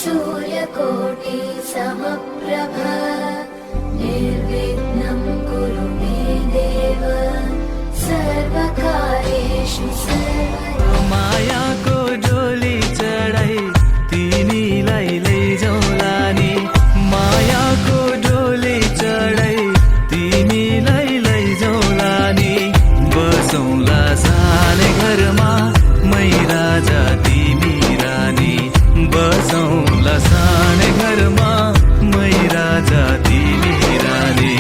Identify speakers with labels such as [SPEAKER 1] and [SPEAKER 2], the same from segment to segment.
[SPEAKER 1] सूर्यकोटि समप्रभ निर्विघ्नं कुरु मे देव सर्वकार्येषु सर्वदा।
[SPEAKER 2] मायाको डोली चढाई तिमीलाई लैजाउँला नि, मायाको डोली चढाई तिमीलाई लैजाउँला नि, बसौँला सानै घरमा मै राजा तिमी रानी, बसौँला सानै घरमा मै राजा तिमी रानी।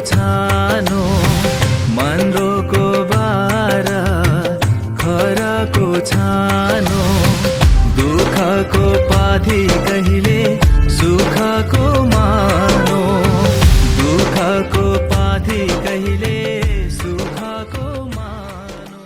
[SPEAKER 2] छानो मन्द्रोको बारा खराको छानो, दुःखको पाथी कहिले सुखको मानो, दुःखको पाथी कहिले सुखको मानो।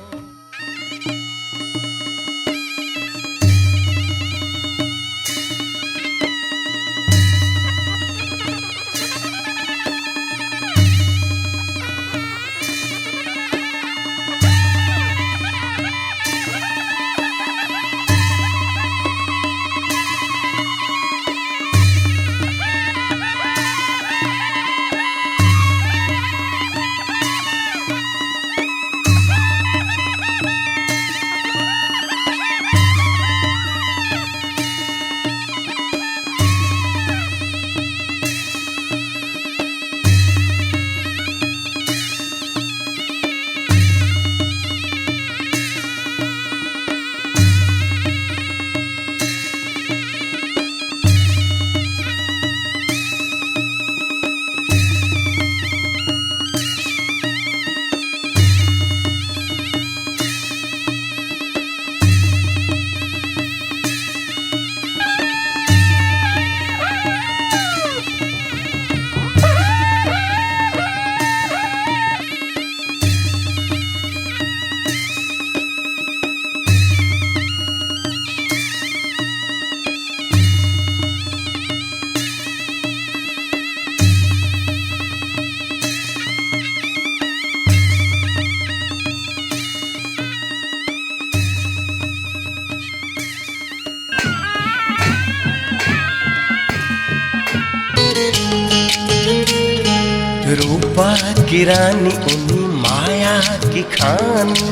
[SPEAKER 3] रूपा की रानी उनी माया की खानी,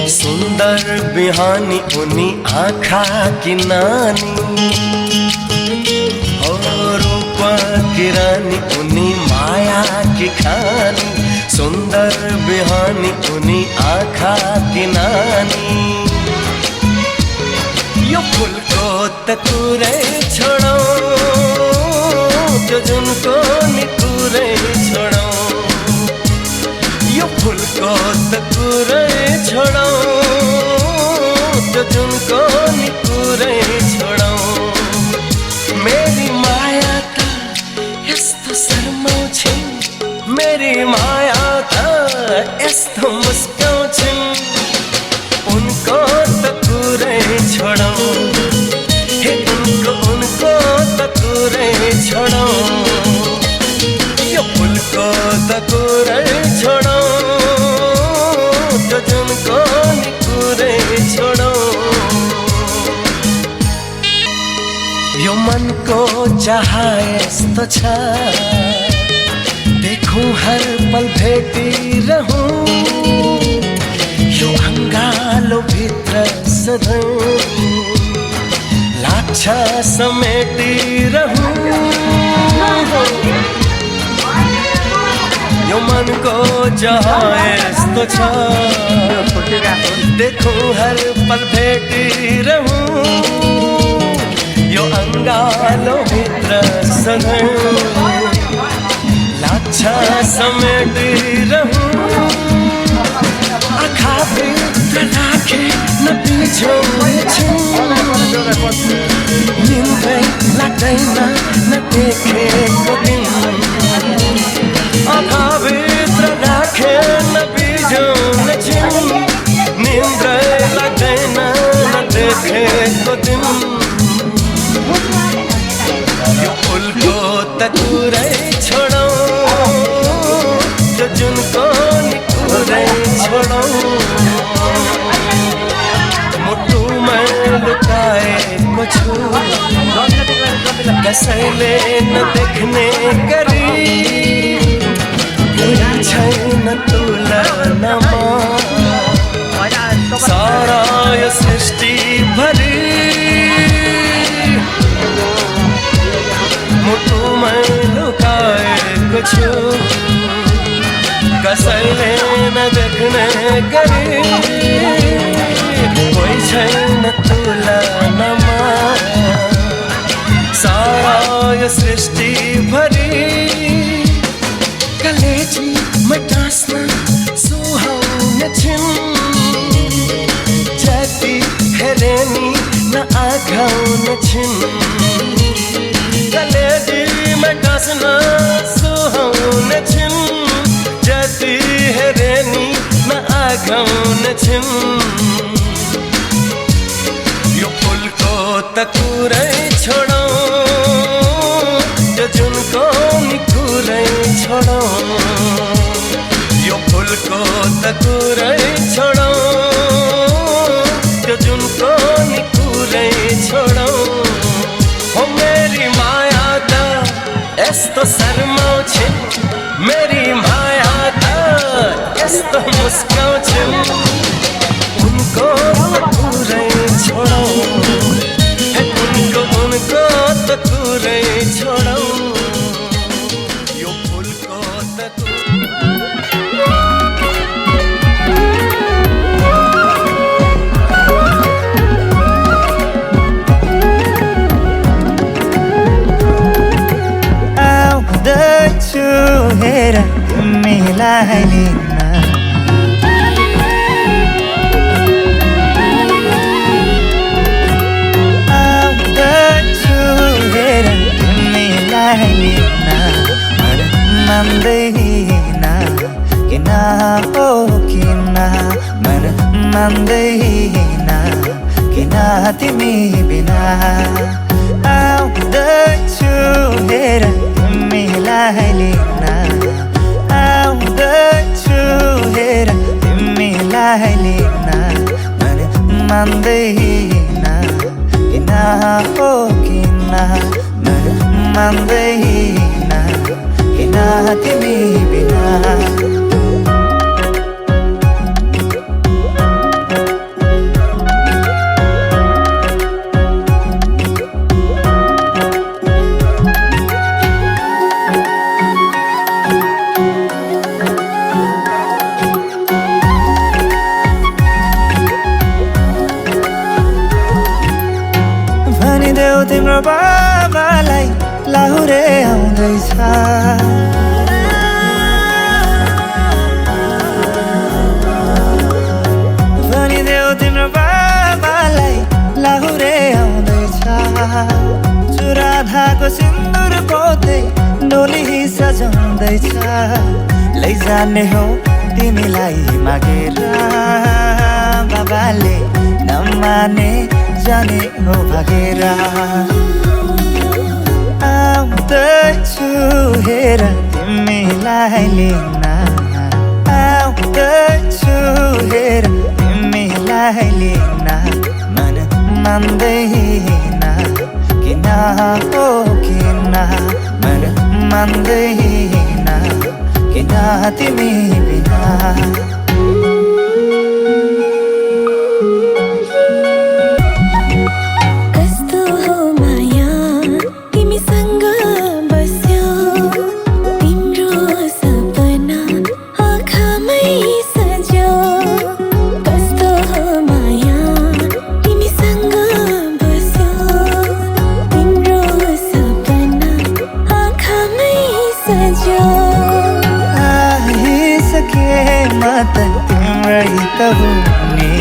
[SPEAKER 3] सुंदर बिहानी उनी आँखा की नानी। और रूपा की रानी उनी माया की खानी, सुंदर बिहानी उनी आँखा की नानी। यो फूल को तकुरे छोड़ो जो जुनको निकुरे छोड़ो, यो फूल को तकुरे छोड़ो जो जुनको निकुरे छोड़ो। मेरी माया था यस्तो शर्माउँछिन्, मेरी माया था यस्तो मुस्काउँछिन्, उनको तकुरे छोड़ो हे उनको तकुरे छोड़ो, यो फूल को तकुरे छोड़ो जो जुनको निकुरे छोड़ो। यो मन को चाह यस्तो छ, देखूं हर पल भेटी रहूं, यो अंगालो भित्र सधैँ लाग्छ समेटी रहूं। यो मन को चाह यस्तो छ, देखूं हर पल भेटी रहूं, यो अंगालो भित्र सधैँ लाग्छ समेटी रहूं। आँखा भित्र राखे नबिझाउँछु, निन्द्रै लाग्दैन नदेखेको दिन आँखाभित्र राखे नबिजाउन छिन् निन्द्रै लाग्दैन नदेखेको दिन यो फुलको त कुरै छोडौँ त्यो जुनको नि कुरै छोडौँ मुटुमा लुकाएको छु कसैले नदेख्ने गरी छैन तुलनामा सारा यो सृष्टि भरि मुटुमा लुकाएको छु कसैले नदेख्ने गरी कोही छैन तुलनामा सारा यो सृष्टि भरि कलेजी मटास्न सुहाउन छिन् जति हेरे नि नआघाउन छिन् कलेजी मटास्न सुहाउन छिन् जति हेरे नि नआघाउन छिन् यो फुलको त कुरै छोडौँ त्यो जुनको नि कुरै छोडौँ यो फुलको त कुरै छोडौँ त्यो जुनको नि कुरै छोडौँ हो मेरी माया त यस्तो शर्माउँछिन् मेरी माया त यस्तो मुस्काउँछिन् उनको त कुरै छोडौँ उनको त कुरै छोडौँ यो फुलको त
[SPEAKER 4] आउँदैछु हेर तिमीलाई लिन मान्दैन किन हो किन मन मान्दैन किन तिमी बिना आउँदैछु हेर तिमीलाई लिन आउँदैछु हेर तिमीलाई लिन मन मान्दैन किन हो किन मन मान्दैन किन तिमी बिना भनिदेऊ तिम्रो बाबालाई लाहुरे आउँदैछ भनिदेऊ तिम्रो बाबालाई लाहुरे आउँदैछ चुराधाको सिन्दुर पोते डोली सजाउँदैछ लैजाने हो तिमीलाई मागेर बाबाले नमाने जाने हो भागेर आउँदैछु हेर तिमीलाई लिन आउँदैछु हेर तिमीलाई लिन मन मान्दैन किन हो किन मन मान्दैन किन तिमी बिना तिम्रै त हुने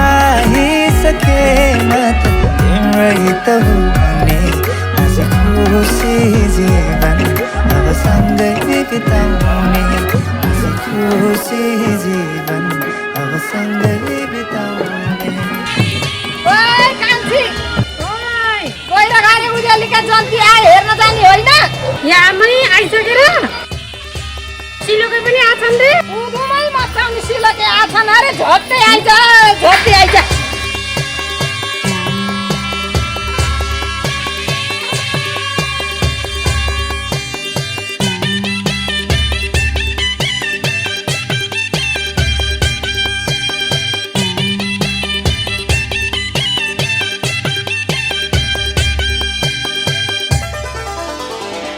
[SPEAKER 4] आइसके म त तिम्रै त हुने
[SPEAKER 5] जन्ती आए हेर्न जाने होइन
[SPEAKER 6] यहाँमै आइसकेर सिलोकै पनि आछन् रे
[SPEAKER 5] उँधोमै मचाउने सिलके आछन् अरे झट्टै आइज झट्टै आइज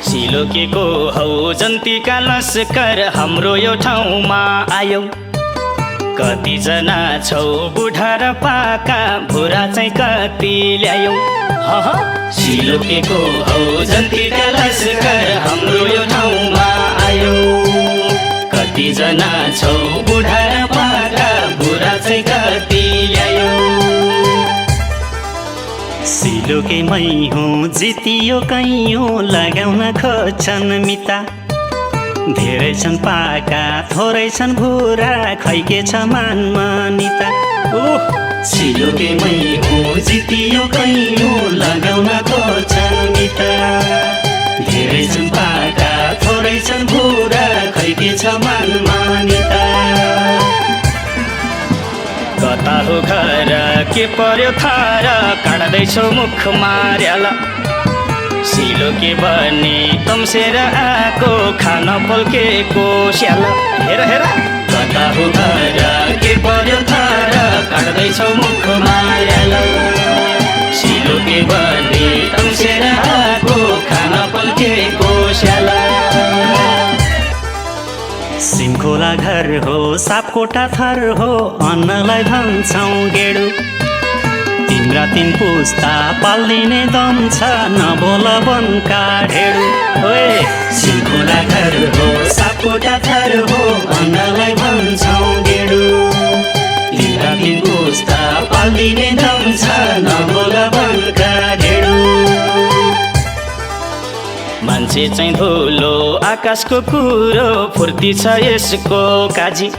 [SPEAKER 7] सिलोकेको हौ जन्तीका लस्कर हाम्रो यो ठाउँमा आयौ कतिजना छौ बुढा र पाका भुरा चाहिँ कति ल्यायौ सिलोकेको हौ जन्तीका लस्कर हाम्रो यो ठाउँमा आयौ कतिजना छौ बुढा र पाका भुरा चाहिँ कति ल्यायौ सिलोके मै हुँ जितियो कैयौँ लगाउन खोज्छन् मिता धेरै छन् पाका थोरै छन् भुरा खै के छ मानिता सिलोके मै हुँ जितियो कैयौँ लगाउन खोज्छन् मिता धेरै छन् पाका थोरै छन् भुरा खै के छ मानिता कता हो घर के पर्यो थार काट्दैछौ मुख मार्याल सिलोके बने तम्सेर आएको खान पल्केको स्याल हेर हेर कता हो घर के पर्यो थार काट्दैछौ मुख मार्याल सिलोके बने तम्सेर आएको खान पल्केको स्याल सिमखोला घर हो सापकोटा थर हो अन्नलाई भन्छौँ गेडु तिम्रा तीन पुस्ता पाल्दिने दम छ नबोल बनका ढेडु ओए सिमखोला घर हो सापकोटा थर हो अन्नलाई भन्छौँ गेडु तिम्रा तीन पुस्ता पाल्दिने दम छ नबोल बनका ढेडु मान्छे चाहिँ धुलो आकाशको कुरो फुर्ती छ यसको काजी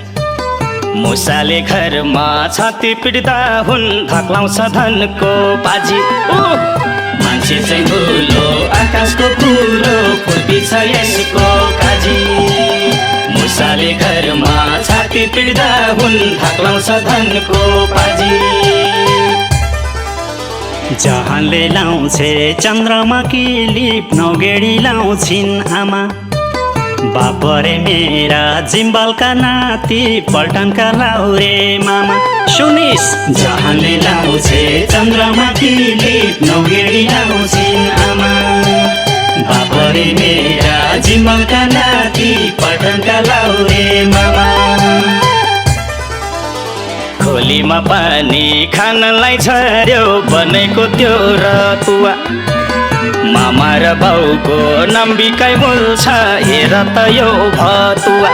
[SPEAKER 7] मुसाले घरमा छाती पिट्दा हुन् धक्लाउँछ धनको पाजी मान्छे चाहिँ धुलो आकाशको कुरो फुर्ती छ यसको काजी मुसाले घरमा छाती पिट्दा हुन् धक्लाउँछ धनको पाजी जहाँले लाउँछे चन्द्रमा किलिप नौगेडी लाउँछिन् आमा बापरे मेरा जिम्बालका नाति पल्टनका लाउरे मामा सुनिस जहाँले लाउँछे चन्द्रमा किलिप नौगेडी लाउँछिन् आमा बापरे मेरा जिम्बालका नाति पल्टनका लाउरे मामा खोलीमा पानी खानलाई झर्यो बनेको त्यो रतुवा मामा र बाउको नाम बिकाइ बोल्छ हेर त यो भतुवा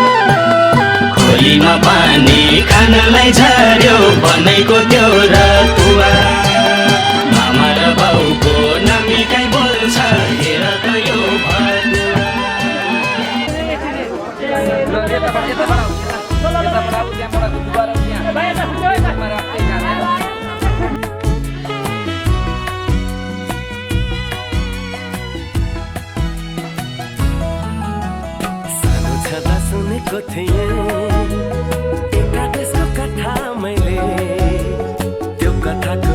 [SPEAKER 7] खोलीमा पानी खानलाई झर्यो बनेको त्यो रतुवा मामा र बाउको नाम बिकाइ बोल्छ हेर त यो
[SPEAKER 3] सुनेको थिएँ एउटा देशको कथा मैले त्यो कथाको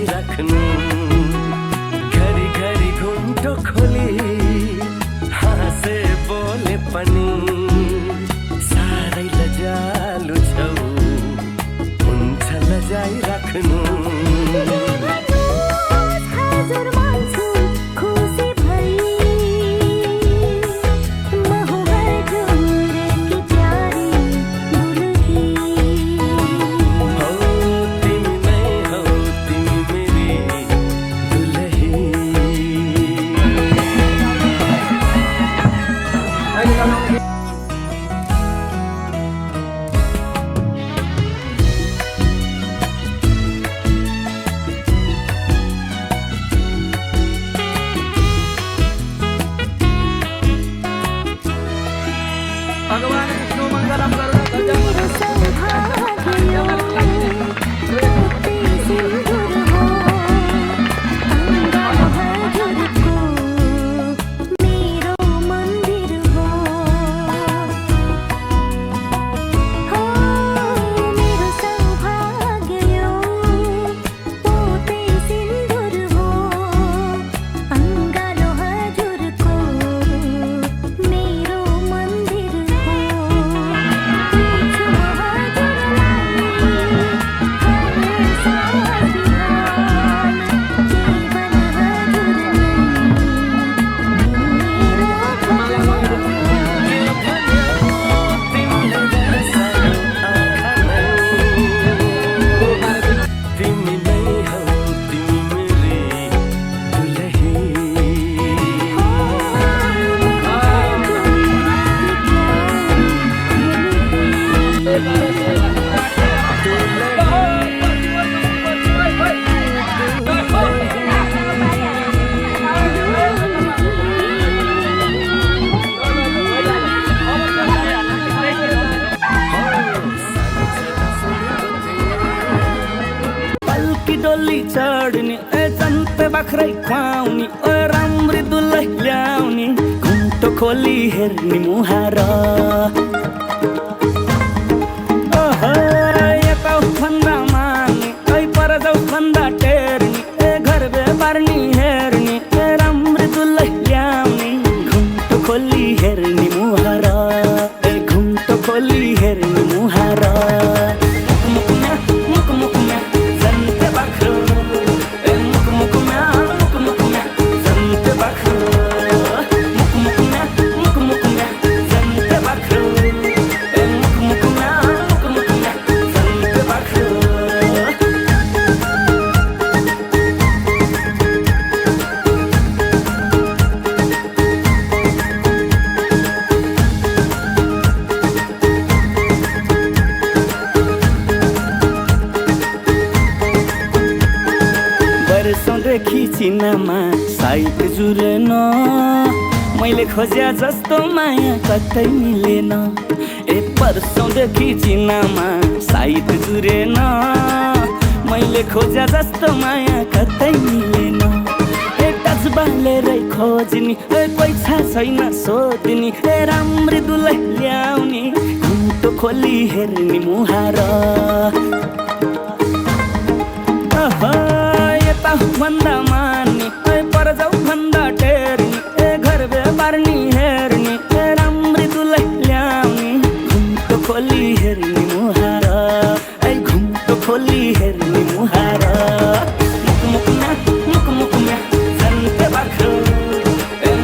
[SPEAKER 3] राख्नु घरी घरी घुम्टो खोली हाँसे बोले पनि साह्रै लजालु छौ हुन्छ लजाइ राख्नु
[SPEAKER 2] भगवान विष्णु मंगलम करुणा
[SPEAKER 4] डोली चढ्ने जन्ते बाख्रै खुवाउने राम्री दुलै ल्याउने घुम्टो खोली हेर्ने मुहार यता भन्दा माने पर जाउ भन्दा टेर्ने घर बेपार्ने हेर्ने राम्री दुलै ल्याउने घुम्टो खोली हेर्ने मुहार घुम्टो खोली हेर्ने मुहार चिनामा साइट जुरेन मैले खोज्या जस्तो माया कतै मिलेन वर्षौंदेखि चिनामा साइट जुरेन मैले खोज्या जस्तो माया कतै मिलेन टच बालेरै खोज्ने पैसा छैन सोध्ने राम्री दुलै ल्याउने घुम्टो खोली हेर्ने मुहार यता भन्दा मान्ने पर जाउ भन्दा टेर्ने घर बेपार्ने हेर्ने राम्री दुलै ल्याउने घुम्टो खोली हेर्ने मुहार घुम्टो खोली हेर्ने मुहार मुकमुकमा मुकमुकमा जन्ते बाख्रो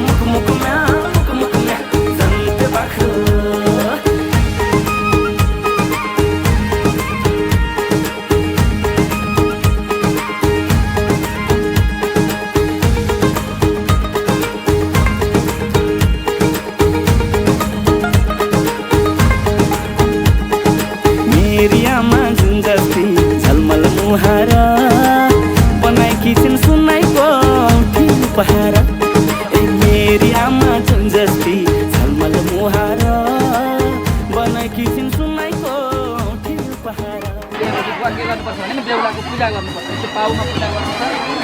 [SPEAKER 4] मुकमुकमा मुकमुकमा जन्ते बाख्रो एरियामा जुन जस्ती झलमल मुहार बनाएकी छिन् सुनाइको औँठी उपहार एरियामा जुन जस्ती झलमल मुहार बनाएकी छिन् सुनाइको औँठी उपहार
[SPEAKER 5] के गर्नुपर्छ भने बेहुलाको पूजा गर्नुपर्छ त्यो पाउमा पूजा गर्नुपर्छ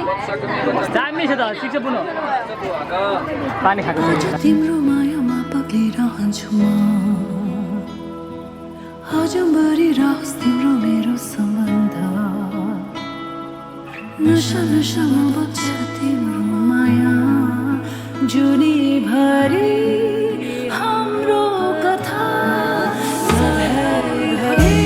[SPEAKER 2] दामी छ त ठिक छ पुनः पानी खाएको
[SPEAKER 1] तिम्रो मायामा पक्लिरहन्छु म अझम्बरी रहोस् तिम्रो मेरो सम्बन्ध नशा नशामा बग्छ तिम्रो माया जुनीभरि हाम्रो कथा सधैँभरि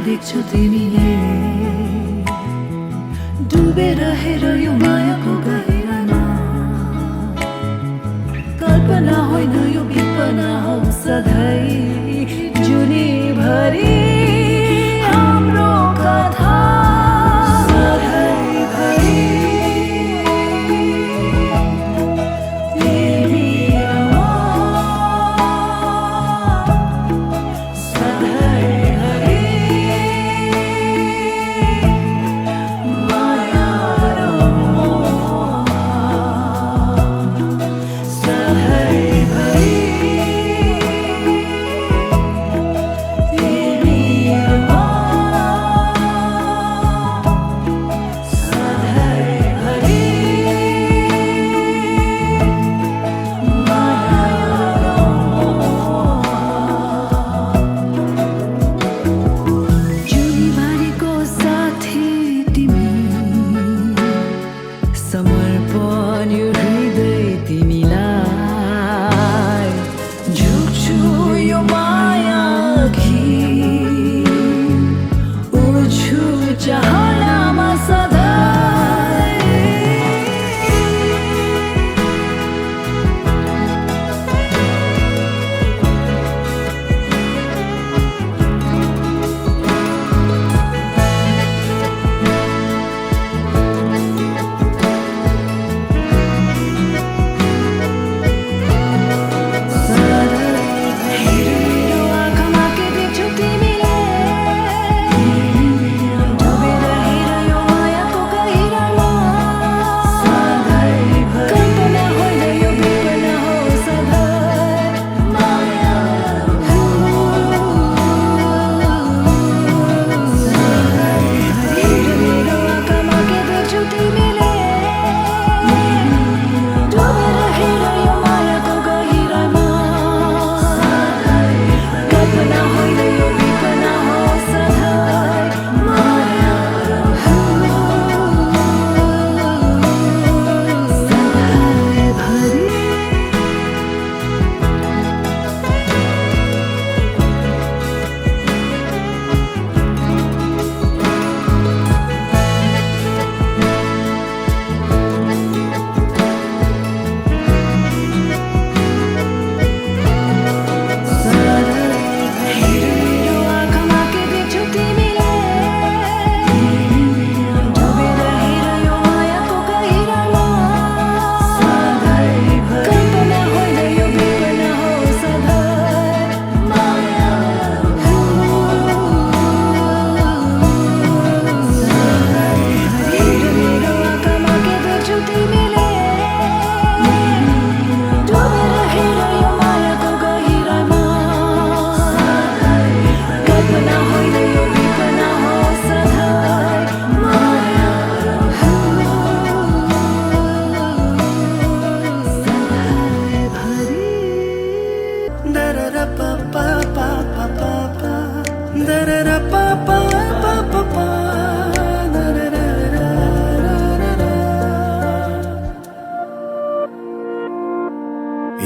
[SPEAKER 1] देख्छु तिमीले डुबेर हेर यो मायाको गहिरामा कल्पना होइन यो विपना हो सधैँ जुनीभरि हाम्रो कथा सधैँभरि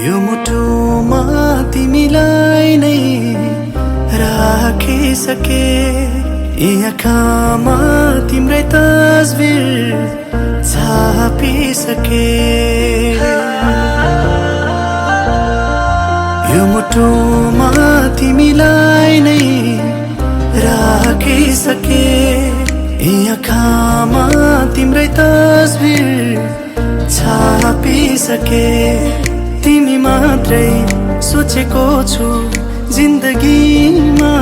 [SPEAKER 3] यो मुटुमा तिमीलाई नै राखिसके आँखामा तिम्रै तस्बिर छापिसके मुटुमा तिमीलाई नै राखिसके, यी आँखामा तिम्रै तस्बिर छापिसके। तिमी मात्रै सोचेको छु जिन्दगीमा,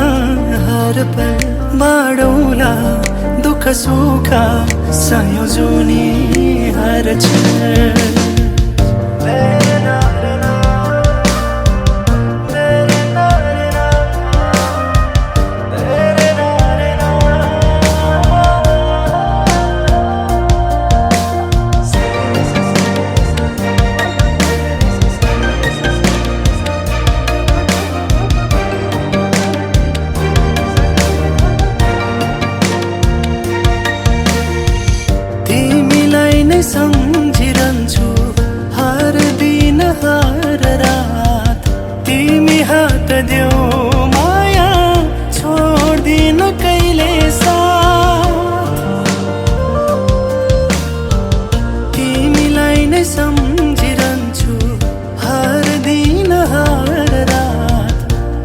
[SPEAKER 3] हर पल बाडौला दुःख सुख संयोजनी हर क्षण। सम्झिरहन्छु हर दिन हर रात, तिमी हात देऊ माया छोड्दिन कहिले साथ। तिमीलाई नै सम्झिरहन्छु हर दिन हर रात,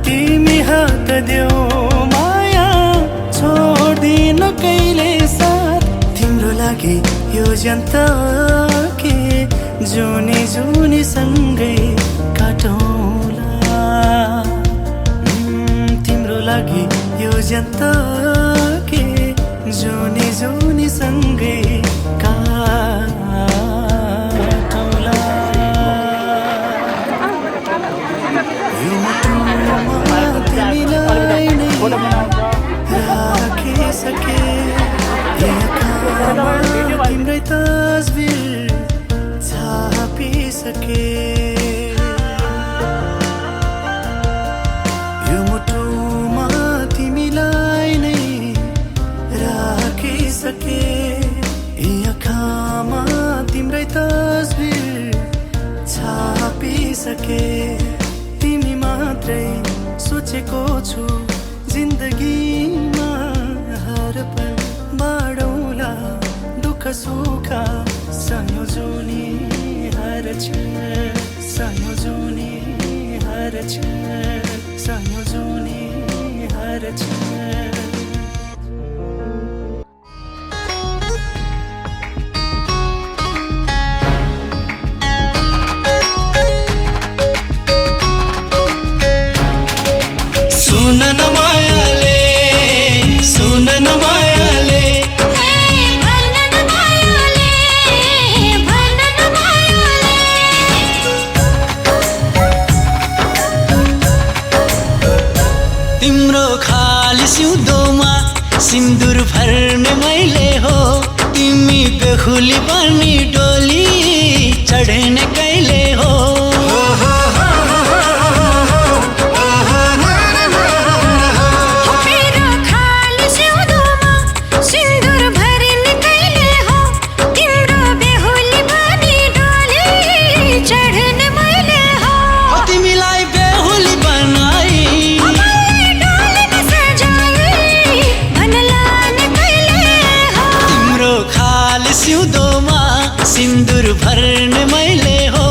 [SPEAKER 3] तिमी हात देऊ माया छोड्दिन कहिले साथ। तिम्रो लागि यो जनता के जुनी जुनी सँगै काटौँला, तिम्रो लागि यो जनता के जुनी जुनी सँगै काटौँला। यो मुटुमा तिमीलाई नै राखिसके, तिम्रै तस्बिर छापिसके। यो मुटुमा तिमीलाई नै राखिसके, यी आँखामा तिम्रै तस्बिर छापिसके। तिमी मात्रै सोचेको छु जिन्दगीमा, हर पल बाडौला दुःख सुख संयोजनी हर क्षण, संयोजनी हर क्षण, संयोजनी हर क्षण। सुन न मायाले, सुन न मायाले, तिम्रो खाली सिउँदोमा सिन्दुर भर्ने मैले हो, तिमी बेहुली बनी डोली चढ्ने कहिले हो। सिउँदोमा सिन्दुर भर्ने मैले हो,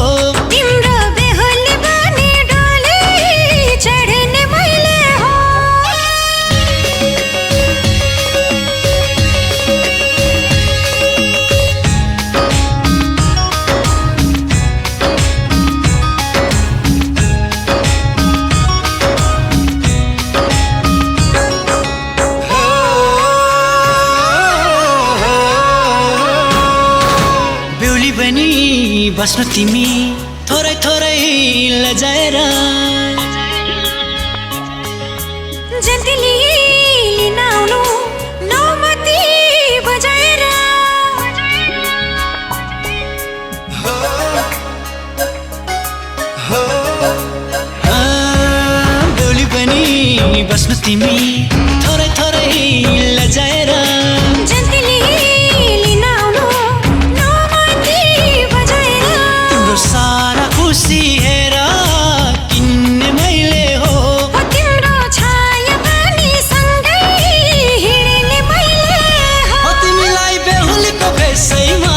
[SPEAKER 6] तिम्रो बेहुली बनी डोली चढ्ने मैले हो।
[SPEAKER 3] बस्नु तिमी थोरै थोरै लजाएर,
[SPEAKER 6] जन्तिली लिन आउनु नौमती बजाएर।
[SPEAKER 3] बेहुली पनि बस्नु तिमी थोरै थोरै लजाएर,
[SPEAKER 6] जन्तिली लिन आउनु नौमती बजाएर।
[SPEAKER 3] तिम्रो सारा खुसी हेर किन्ने मैले हो,
[SPEAKER 6] तिम्रो छाया पनि सँगै हिँड्ने मैले हो।
[SPEAKER 3] तिमीलाई बेहुलीको भेषैमा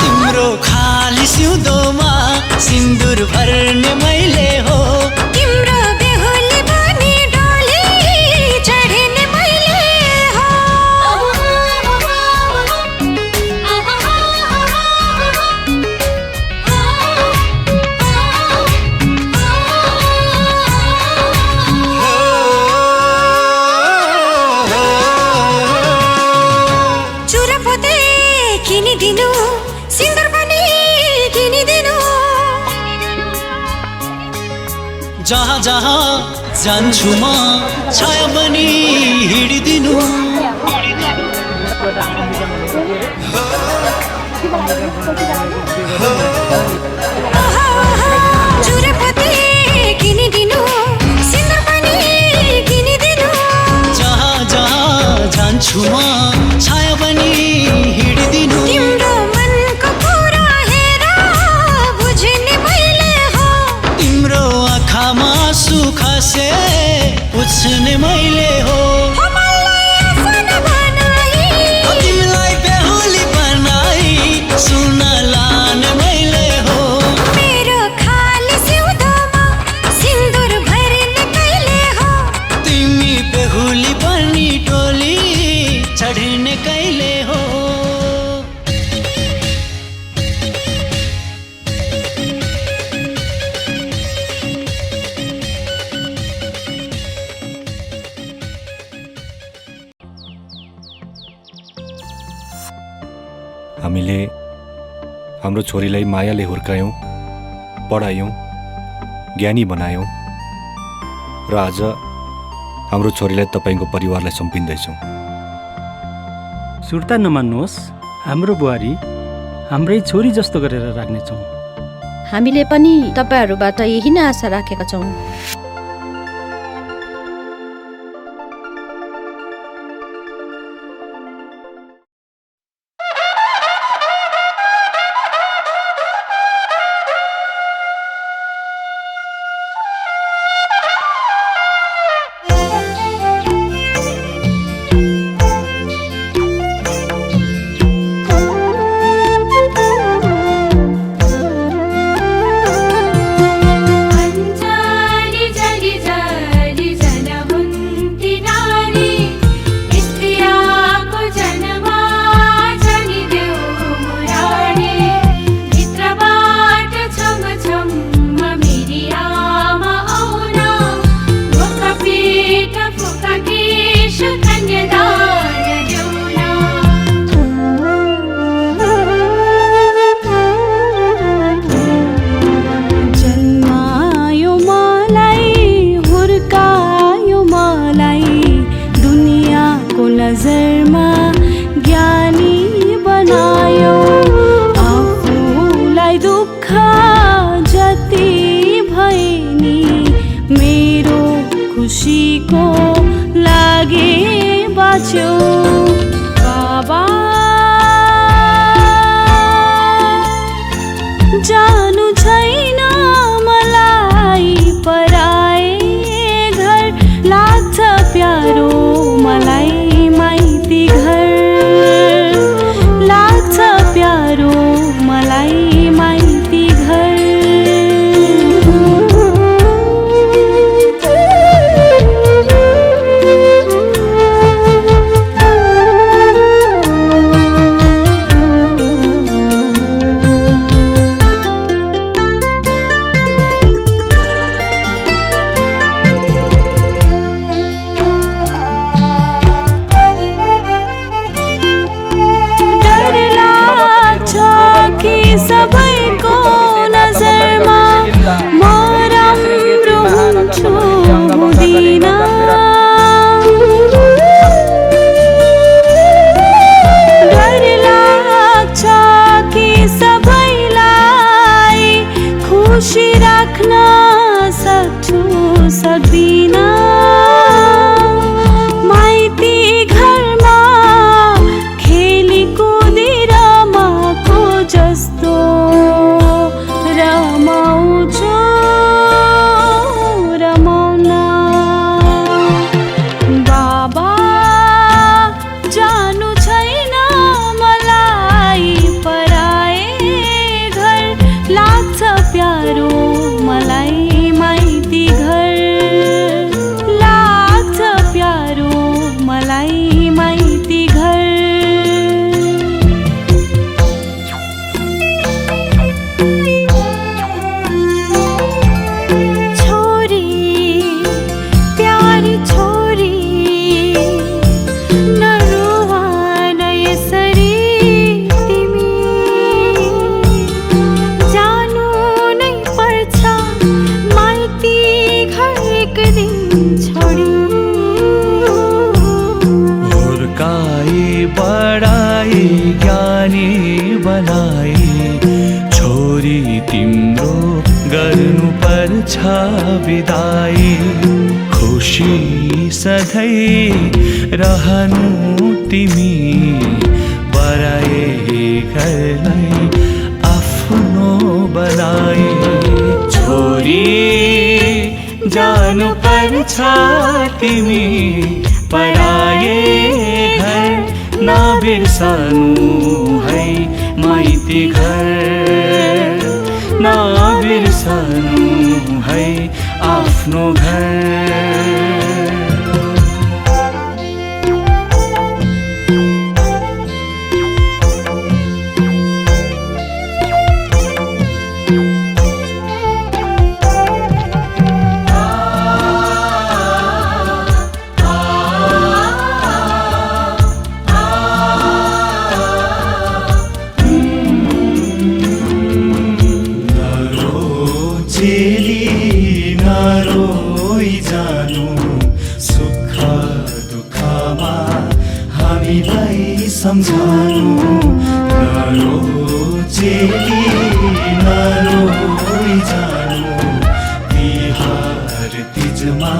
[SPEAKER 3] तिम्रो
[SPEAKER 6] चुरापोते किनिदिनु सिन्दुर पनि किनिदिनु
[SPEAKER 3] जहाँ जहाँ जान्छु म छाया बनी हिँडिदिनु
[SPEAKER 6] चुरापोते किनिदिनु सिन्दुर पनि किनिदिनु
[SPEAKER 3] जहाँ जहाँ जान्छु म छाया बनी हिँडिदिनु
[SPEAKER 6] तिम्रो मनको कुरा हेर बुझ्ने मैले हो
[SPEAKER 3] तिम्रो आँखामा सुख से पुछ्ने मैले हो तिमीलाई बेहुली बनाई सुन लाने मैले हो
[SPEAKER 6] मेरो खाली सिउँदोमा सिन्दुर भर्ने कहिले हो
[SPEAKER 3] तिमी बेहुली बनी टोली चढ्ने कहिले हो
[SPEAKER 8] हामीले हाम्रो छोरीलाई मायाले हुर्कायौँ, पढायौँ, ज्ञानी बनायौँ र आज हाम्रो छोरीलाई तपाईँको परिवारलाई सुम्पिँदैछौँ।
[SPEAKER 9] सुर्ता नमान्नुहोस्, हाम्रो बुहारी हाम्रै छोरी जस्तो गरेर राख्नेछौँ।
[SPEAKER 10] हामीले पनि तपाईँहरूबाट यही नै आशा राखेका छौँ।
[SPEAKER 1] खुसीको लागि बाँच्यो बाबा जानु छैन मलाई पराए घर लाग्छ प्यारो मलाई माइती घर लाग्छ प्यारो मलाई माइती घर
[SPEAKER 4] गर्नु पर्छ बिदाई खुसी सधैँ रहनु तिमी पराए घरलाई आफ्नो बनाई छोरी जानु पर्छ तिमी पराए घर नबिर्सनु है माइती घर नबिर्सनु है आफ्नो घर सम्झानु नरो चेली नरोइ जानु तिहार तिजमा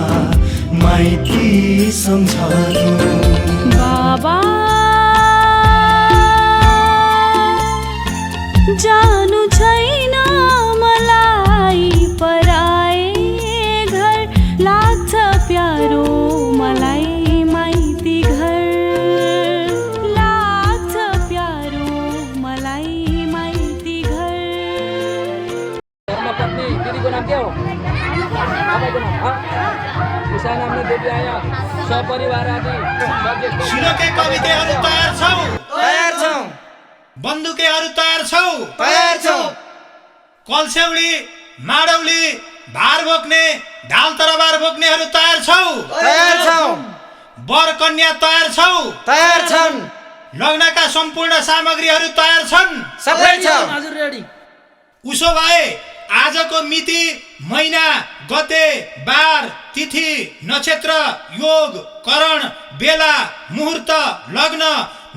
[SPEAKER 4] माइती सम्झानु
[SPEAKER 1] बाबा जानु छैन मलाई पराए घर लाग्छ प्यारो मलाई माइती घर
[SPEAKER 2] दिदीको नाम के हो आपको नाम ईशा नामले देवी आया सपरिवार आदि
[SPEAKER 11] सिरोके कविताहरू तयार छौ
[SPEAKER 12] तयार छौ
[SPEAKER 11] बन्दुकेहरू तयार छौ
[SPEAKER 12] तयार छौ
[SPEAKER 11] कलसेउडी माडौली भार बोक्ने ढाल तरबार बोक्नेहरू तयार छौ
[SPEAKER 12] तयार छौ
[SPEAKER 11] वर कन्या तयार छौ
[SPEAKER 12] तयार छन्
[SPEAKER 11] लग्नका सम्पूर्ण सामग्रीहरू तयार छन्
[SPEAKER 12] सबै छ
[SPEAKER 2] हजुर रेडी
[SPEAKER 11] उसो भए आजको मिति महिना गते बार तिथि नक्षत्र योग करण बेला मुहूर्त लग्न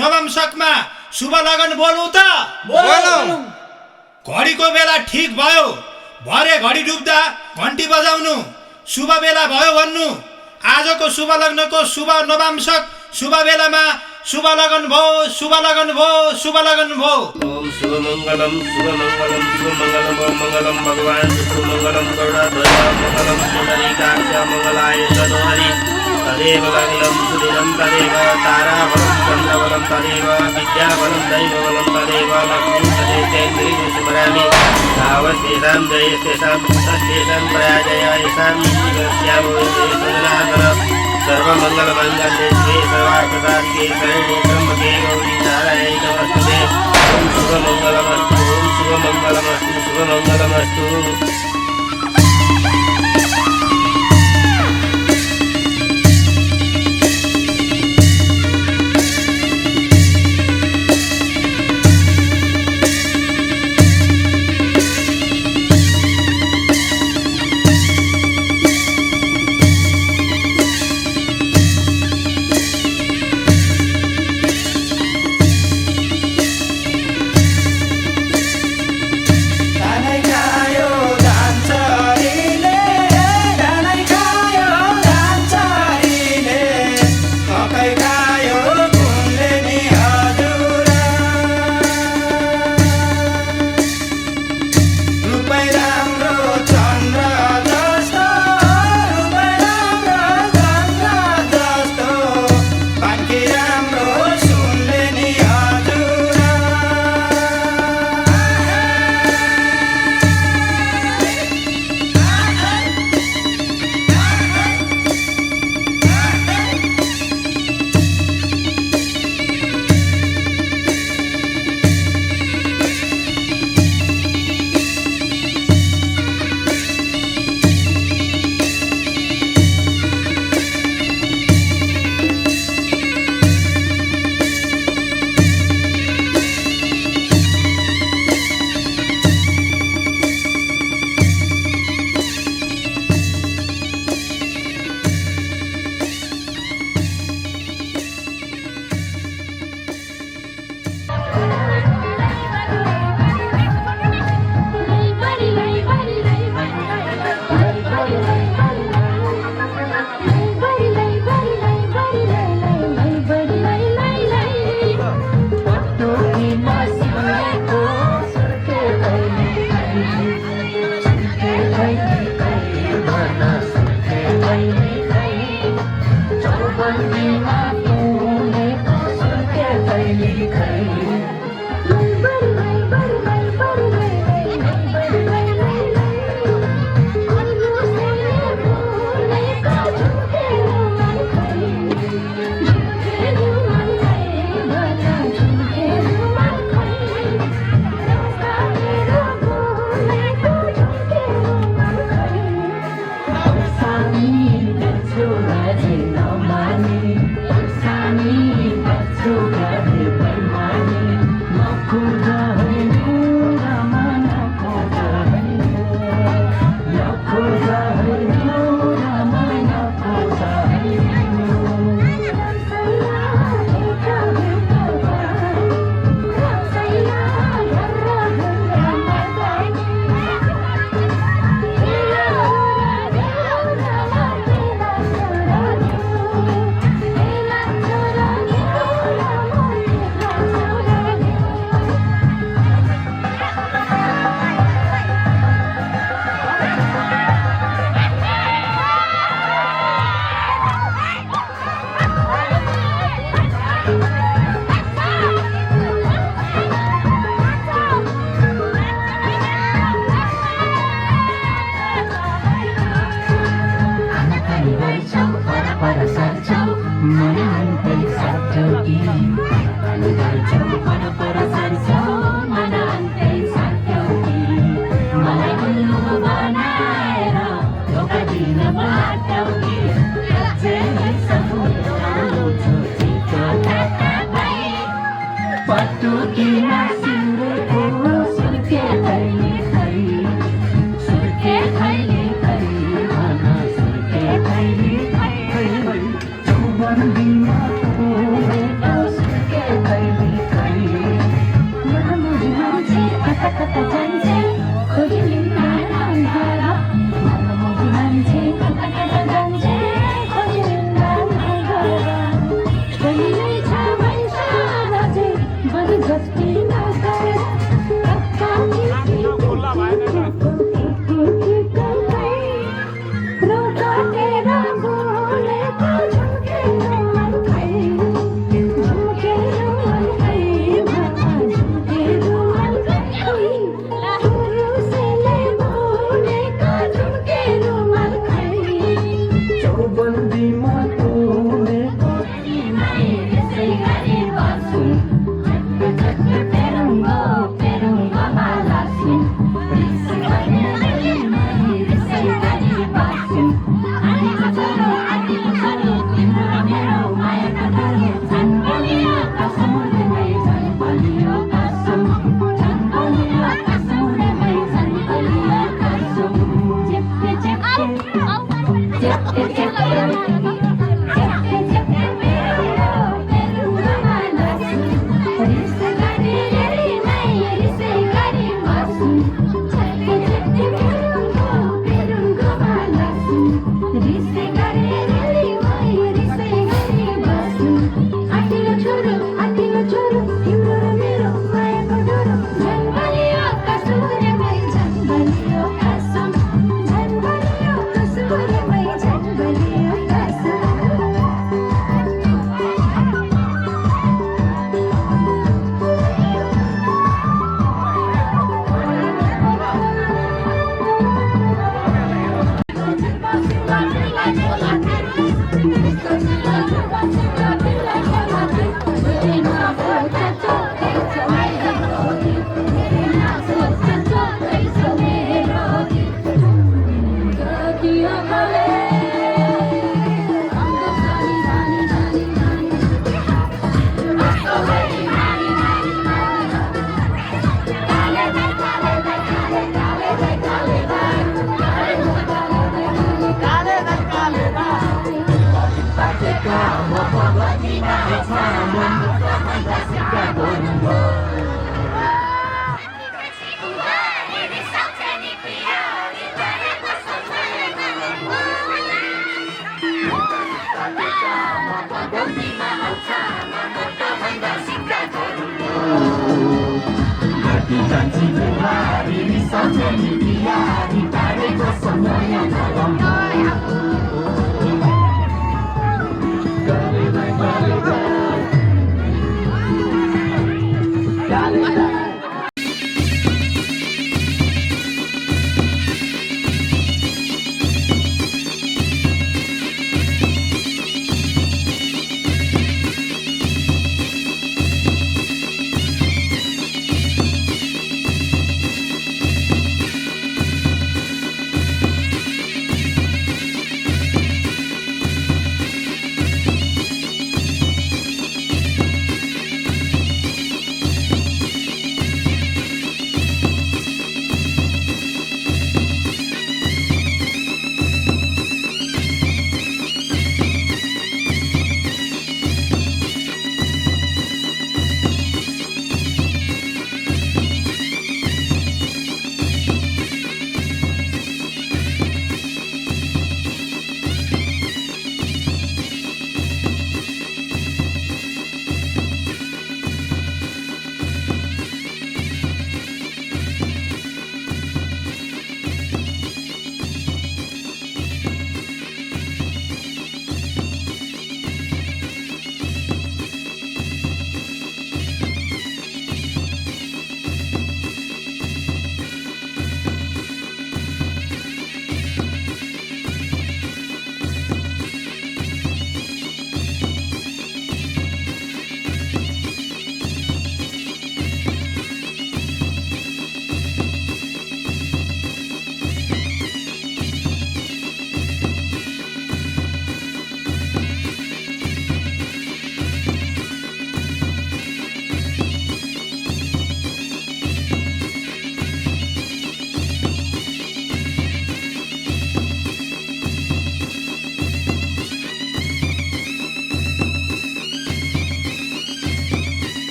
[SPEAKER 11] नवंशकमा शुभ लगन बोलौँ त
[SPEAKER 12] बोलौँ
[SPEAKER 11] घडीको बेला ठिक भयो भरे घडी डुब्दा घन्टी बजाउनु शुभ बेला भयो भन्नु आजको शुभ लग्नको शुभ नवंशक शुभ बेलामा शुभ लगन भो शुभ लगन भो शुभ लगन भो
[SPEAKER 12] ओम शुभ मंगलम मंगलम भगवान विष्णु मंगलम गरुड़ध्वज मंगलम पुंडरीकाक्ष मंगलाय तनोहरि तदेव लग्नं सुदिनं तदेव ताराबलं चन्द्रबलं तदेव विद्याबलं दैवबलं तदेव लक्ष्मीं तदेवेन्द्रिं स्मरामि तावस्तेषां जयस्तेषां पुत्रस्तेषां प्रयाजय येषां जीवस्यामो सजनार्दन सर्वमंगलमांगल्ये शिवे सर्वार्थसाधिके शरण्ये त्र्यंबके गौरी नारायणी नमस्ते ओम शुभमंगलमस्तु ओम शुभमंगलमस्तु शुभमंगलमस्तु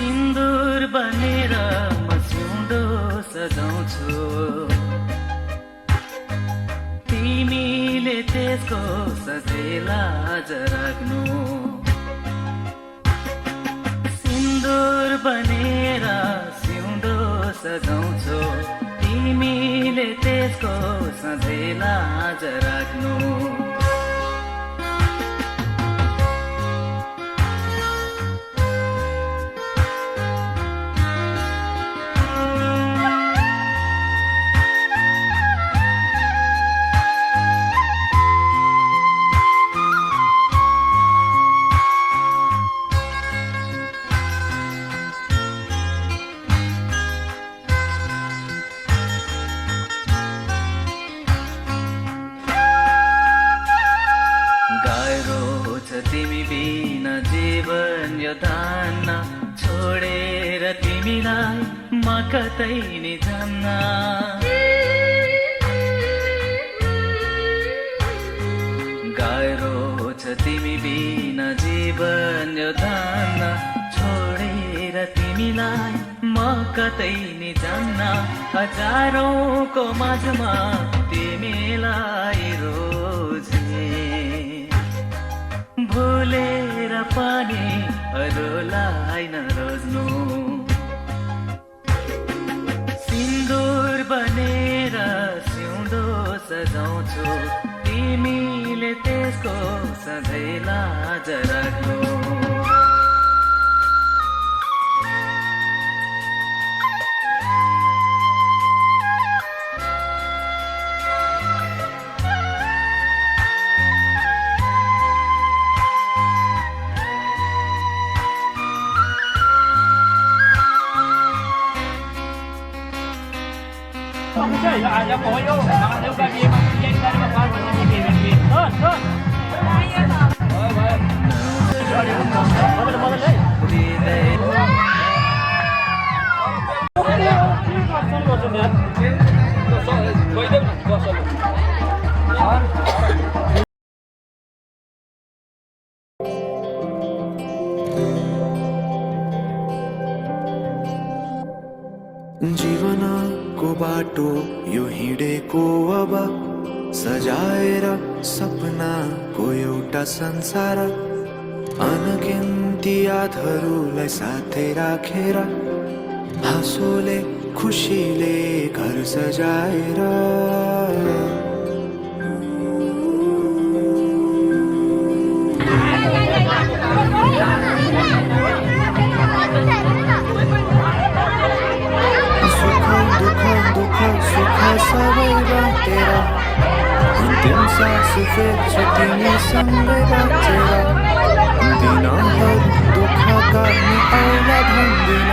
[SPEAKER 13] सिन्दुर बनेर म सिउँदो सजाउँछु तिमीले त्यसको सजेलाज राख्नु सिन्दुर बनेर सिउँदो सजाउँछु तिमीले त्यसको सजेलाज राख्नु तिमी बिना जीवन यो धान्न छोडेर तिमीलाई म कतै नि जान्न गाह्रो छ तिमी बिना जीवन यो धान्न छोडेर तिमीलाई म कतै नि जान्न हजारौंको माझमा तिमीलाई रोजे भुलेर पनि अरूलाई नरोज्नु सिन्दुर बनेर सिउँदो सजाउँछु तिमीले त्यसको सधैँ लाज राख्नु
[SPEAKER 2] Ada koyo, ada kami yang dari mana ni ni. Ton.
[SPEAKER 4] जीवनको बाटो यो हिँडेको अब सजाएर सपनाको एउटा संसार अनगिन्ती यादहरूलाई साथै राखेर हाँसोले खुसीले घर सजाएर सबै बाटेर अन्तिम सास फेर्छु तिमीसँगै बाँचेर दिनहरू दुःख गर्ने आउला भन्दिन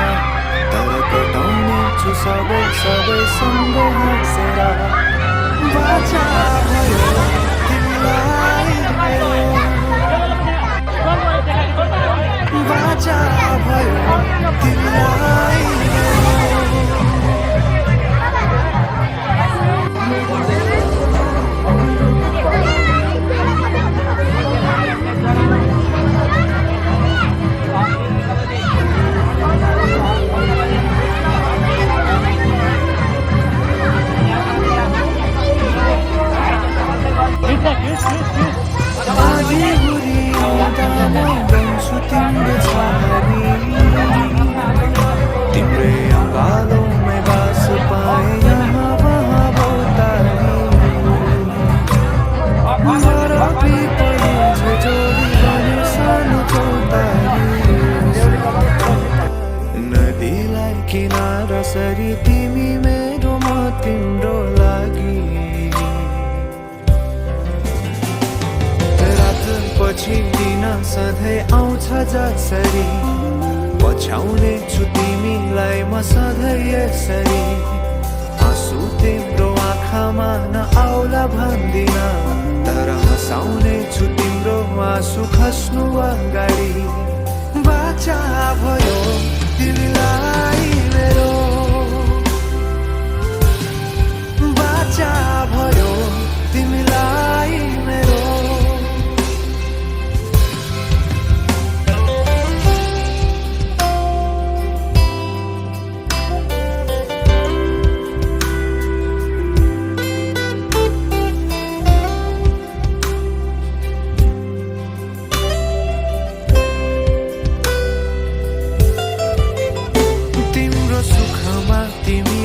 [SPEAKER 4] तर कटाउने छु सबै सँगै हाँसेर बाचा भयो तिमीलाई बाचा भयो तिमीलाई तिम्रै अङ्गालोमै बास पाए यहाँ वहाँ बहुतारी जोडी बने सानो चौतारी नदीलाई किनारा सरी तिमी मेरो म तिम्रो लागि पछि दिन सधैँ आउँछ जसरी पछ्याउने छु तिमीलाई म सधैँ यसरी आँसु तिम्रो आँखामा नआउला भन्दिन तर हँसाउने छु तिम्रो आँसु खस्नु अगाडि बाचा भयो तिमीलाई मेरो बाचा भयो तिमीलाई मेरो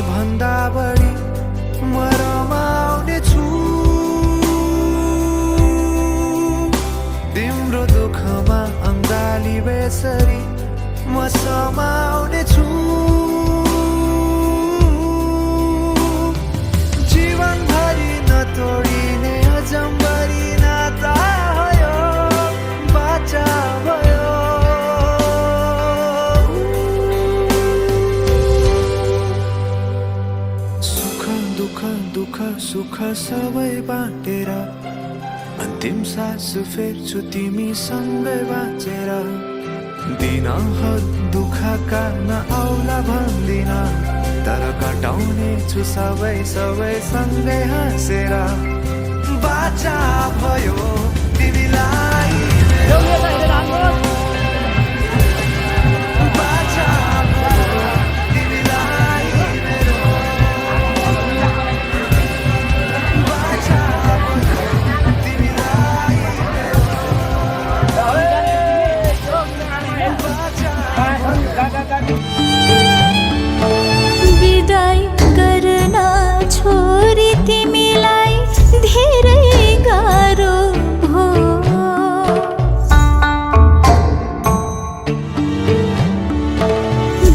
[SPEAKER 4] भन्दा बढी म रमाउने छु तिम्रो दुःखमा अङ्गाली बेसरी म समाउने छु जीवनभरि नतोडिने अजम्बरी नाता भयो बाचा भयो दुःख सुख सबै बाँटेर अन्तिम सास फेर्छु तिमीसँगै बाँचेर दिनहरू दुःखका नआउला भन्दिन तर कटाउने छु सबै सँगै हाँसेर बाचा भयो तिमीलाई बाचा भयो तिमीलाई
[SPEAKER 6] विदाई गर्न छोरी तिमीलाई धेरै गाह्रो हो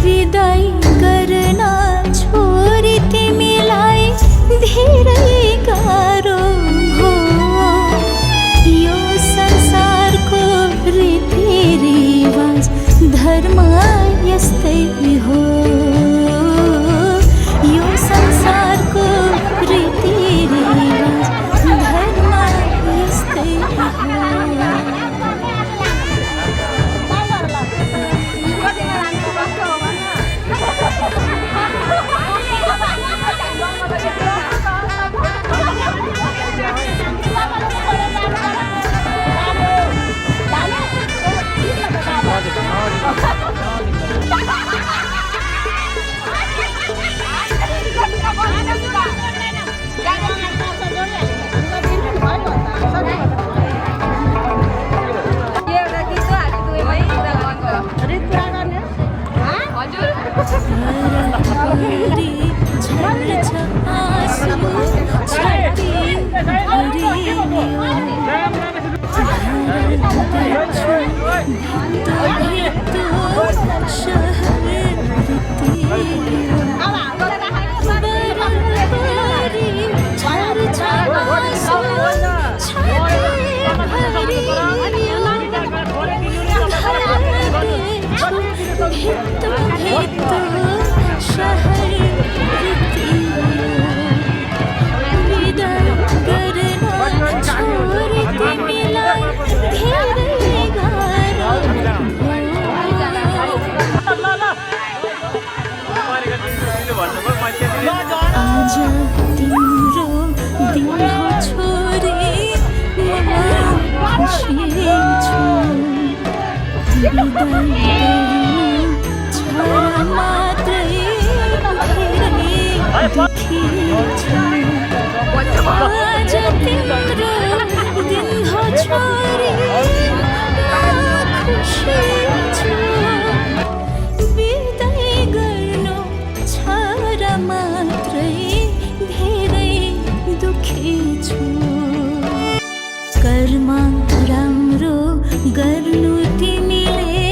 [SPEAKER 6] विदाई गर्न छोरी तिमीलाई धेरै गाह्रो हो यो संसारको रीतिरिवाज धर्म यस्तै हो यो संसारको रीतिरिवाज धर्म यस्तै आज तिम्रो दिन हो छोरी म खुसी छु विदाई छोरा मात्रै दुखी छु आज तिम्रो दिन हो छोरी म खुसी छु विदाई गर्नु छोरा मात्रै धेरै दुखी छु कर्म राम्रो गर्नु तिमीले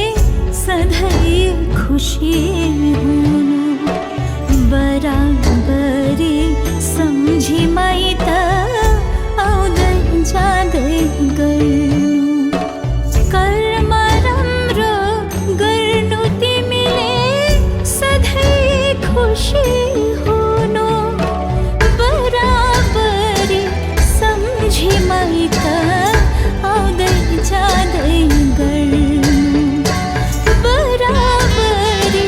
[SPEAKER 6] सधैँ खुसी हुनु बराबरी सम्झी माइत आउँदै जाँदै गर्नु कर्म राम्रो गर्नु तिमीले सधैँ खुसी हुनु बराबरी सम्झी माइत आउँदै जाँदै गर्नु बराबरी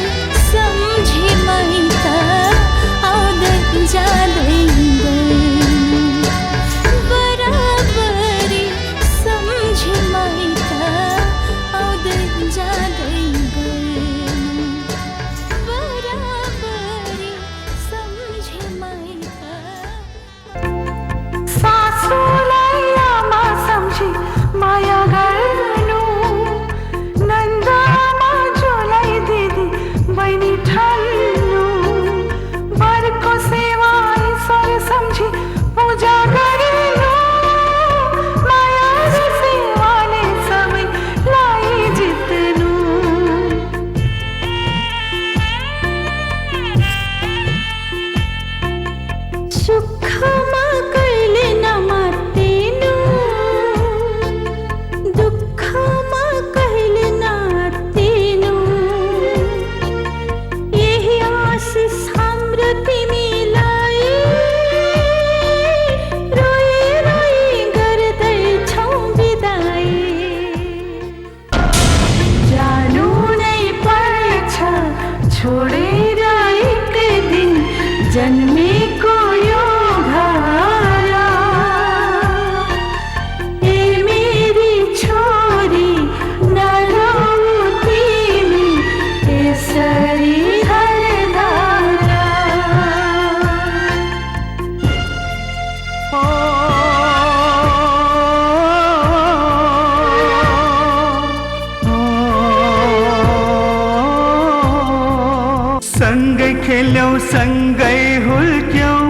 [SPEAKER 4] खेल्यौं सँगै हुर्क्यौं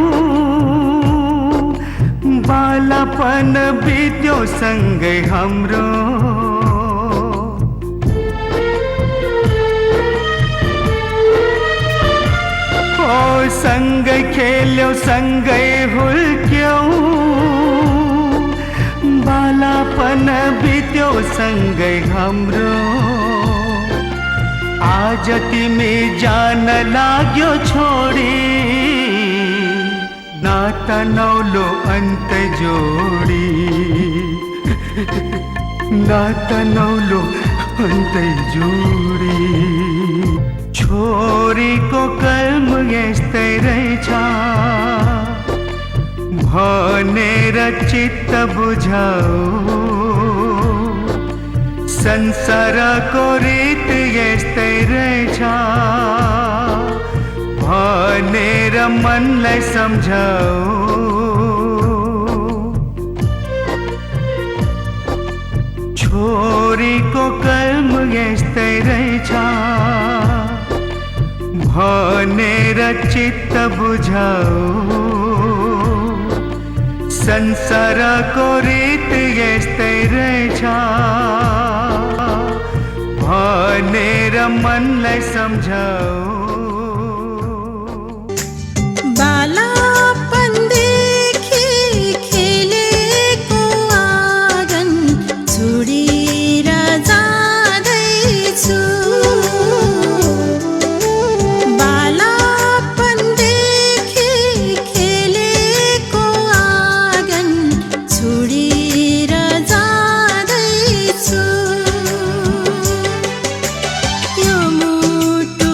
[SPEAKER 4] बालापन बित्यो सँगै हाम्रो ओ सँगै खेल्यौं सँगै हुर्क्यौं बालापन बित्यो सँगै हाम्रो आज तिमी जान लाग्यो छोडी नाता नौलो अन्त जोडी नाता नौलो अन्त जोडी छोरीको कर्म यस्तै रहेछ भनेर चित्त बुझाऊ संसारको रीत यस्तै रहेछ भनेर मनलाई सम्झाऊ छोरीको कर्म यस्तै रहेछ भनेर चित्त बुझाऊ संसारको रीत यस्तै रहेछ भनेर मनलाई सम्झाऊ
[SPEAKER 6] बालापनदेखि खेलेको आँगन छोडेर जाँदैछु बालापनदेखि खेलेको आँगन छोडेर जाँदैछु यो मुटु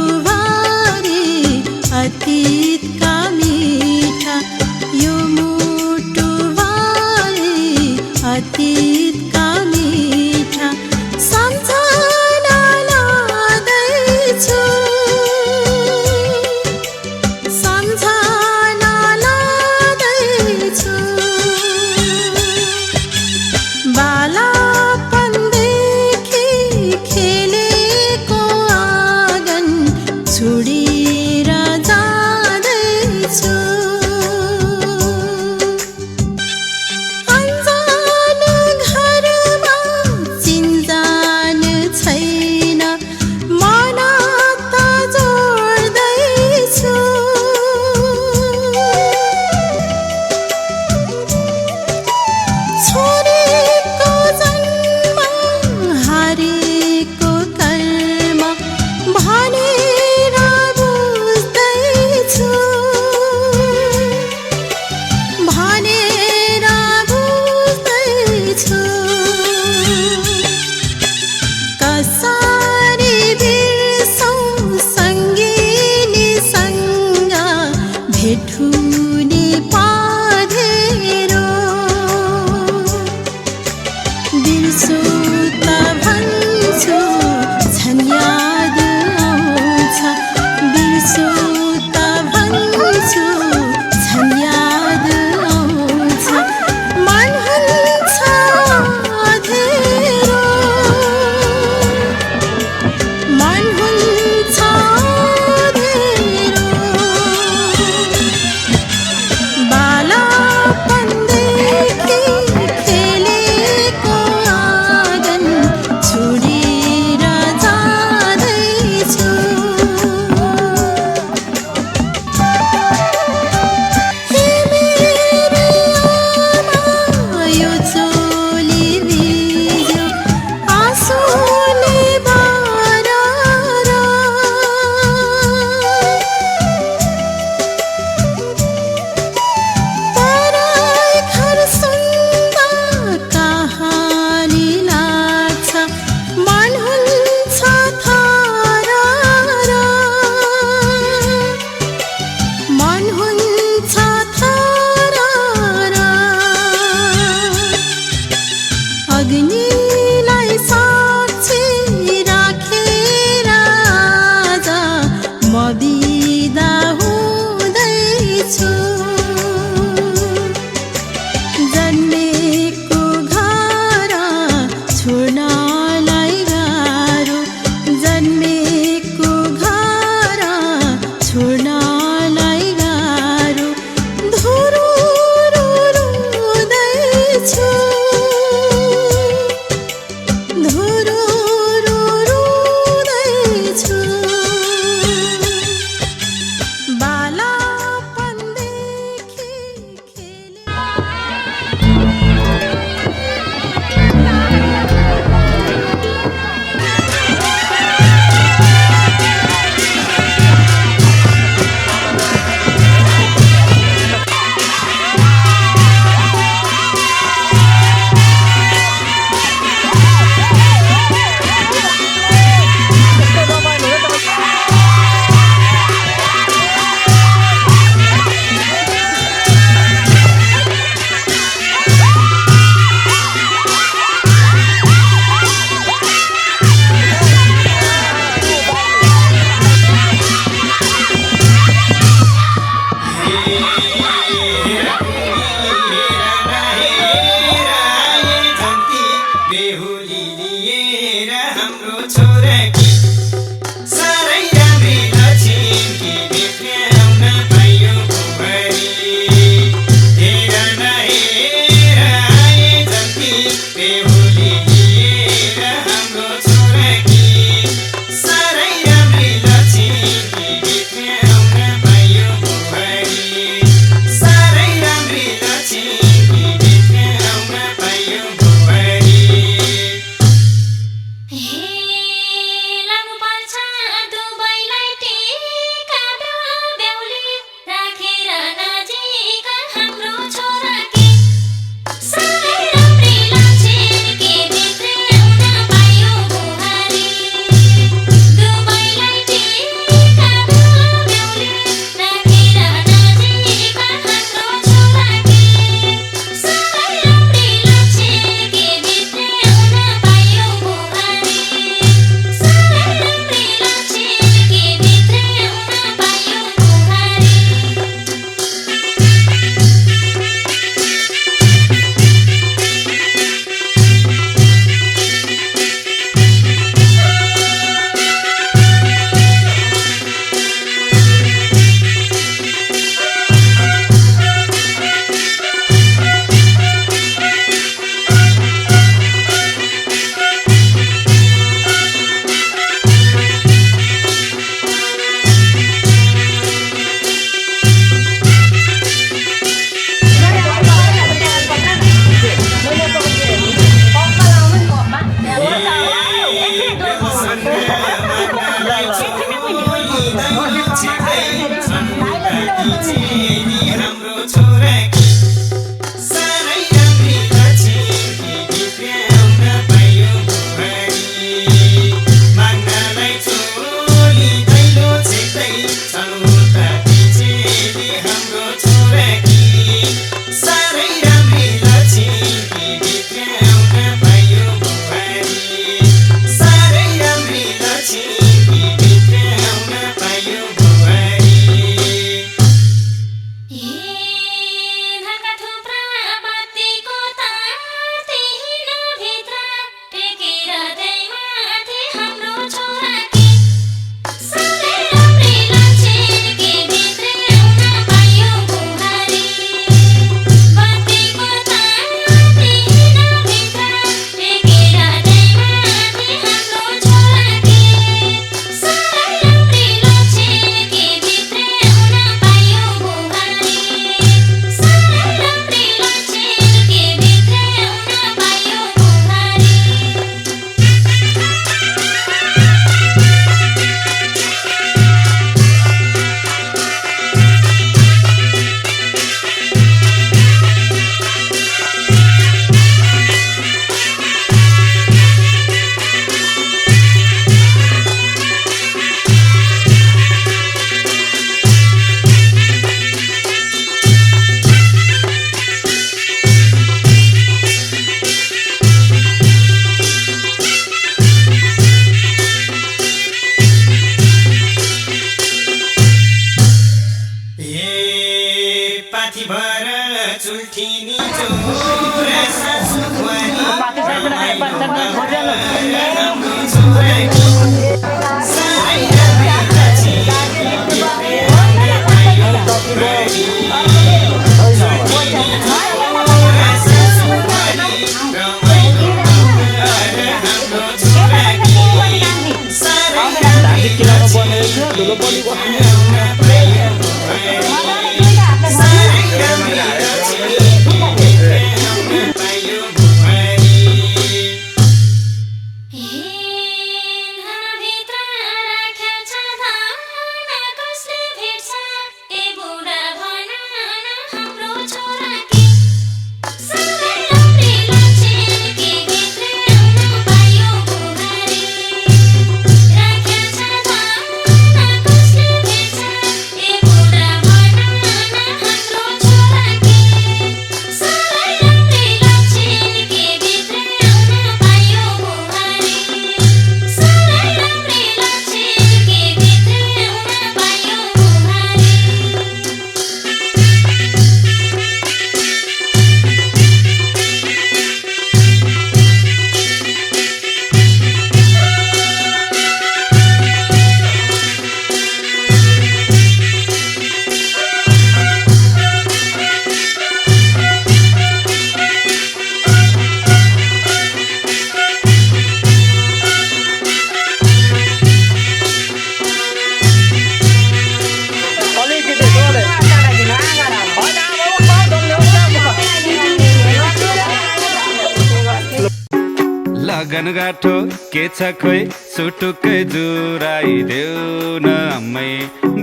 [SPEAKER 14] लगन गाठो के छ खोइ सुटुकै जुराइदेऊ न अम्मै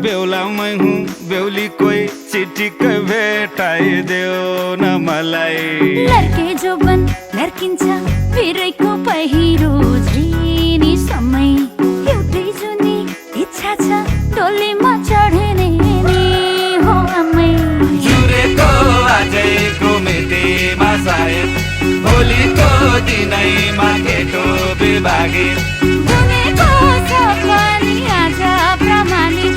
[SPEAKER 14] बेहुलामै हुँ बेहुली कोही चिटिक्कै भेटाइदेऊ न मलाई
[SPEAKER 1] लड्के जोबन लड्किन्छ भिरैको पहिरो झिनी समय एउटै जुनी इच्छा छ डोलीमा चढ्ने नि हो अम्मै
[SPEAKER 14] जुरेको आजैको मेटेमा सायद भोलिको दिनैमा केटो विभागित
[SPEAKER 1] बुनेको छ पनि आज प्रमाणित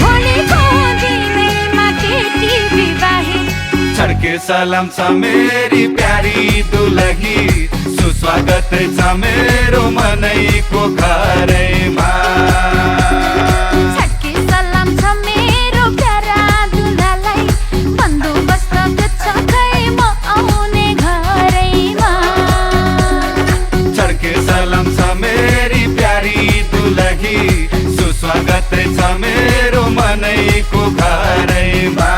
[SPEAKER 1] भोलिको दिनैमा केटी विवाहित
[SPEAKER 14] छड्के सलाम छ मेरी प्यारी दुलही सुस्वागत छ मेरो मनैको घरैमा
[SPEAKER 1] छड्के सलाम छ मेरो प्यारा दुलालाई बन्दोबस्त छ खै म आउने घरैमा
[SPEAKER 14] छड्के सलाम छ मेरी प्यारी दुलही सुस्वागत छ मेरो मनैको घरैमा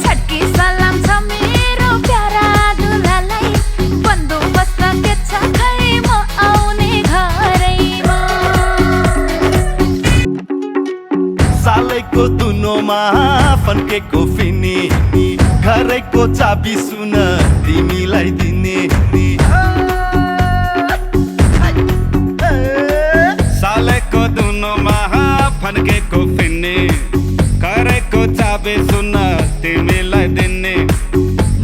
[SPEAKER 1] छड्के सलाम छ मेरो प्यारा दुलालाई बन्दोबस्त छ खै म आउने घरैमा
[SPEAKER 14] माइतीको दुनोमा फन्केको फिनी घरैको चाबी सुन तिमीलाई दिने सालेको दुनोमा फन्केको फिनी घरैको चाबी सुन तिमीलाई दिने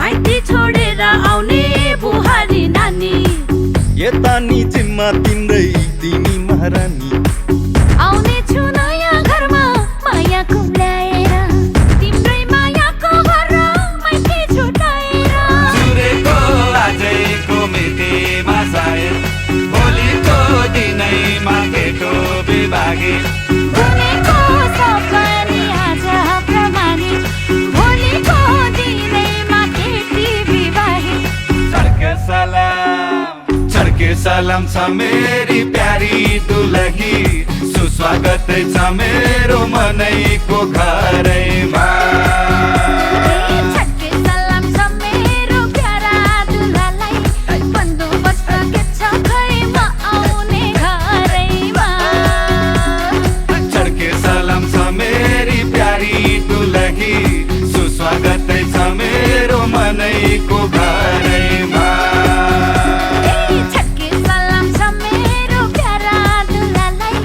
[SPEAKER 1] माइती छोडेर आउने बुहारी नानी
[SPEAKER 14] यता नि जिम्मा तिम्रै तिमी महारानी
[SPEAKER 1] आउने छु नयाँ घरमा माया कुम्ल्याएर तिम्रै मायाको घर माइती छुटाएर
[SPEAKER 14] जुरेको आजैको मितिमा सायद भोलिको दिनैमा केटो बिभागे
[SPEAKER 1] बुनेको सपनी आज प्रमाणित भोलिको दिनैमा केटी विवाहे
[SPEAKER 14] चढके सलाम छ मेरी प्यारी दुलही सुस्वागत छ मेरो मनैको घरैमा
[SPEAKER 1] छड्के सलाम छ मेरो प्यारा दुलालाई बन्दोबस्त के छ खै म आउने घरैमा
[SPEAKER 14] चढके सलाम छ मेरी प्यारी दुलही सुस्वागत छ मेरो मनैको घरैमा
[SPEAKER 1] छड्के सलाम छ मेरो प्यारा दुलालाई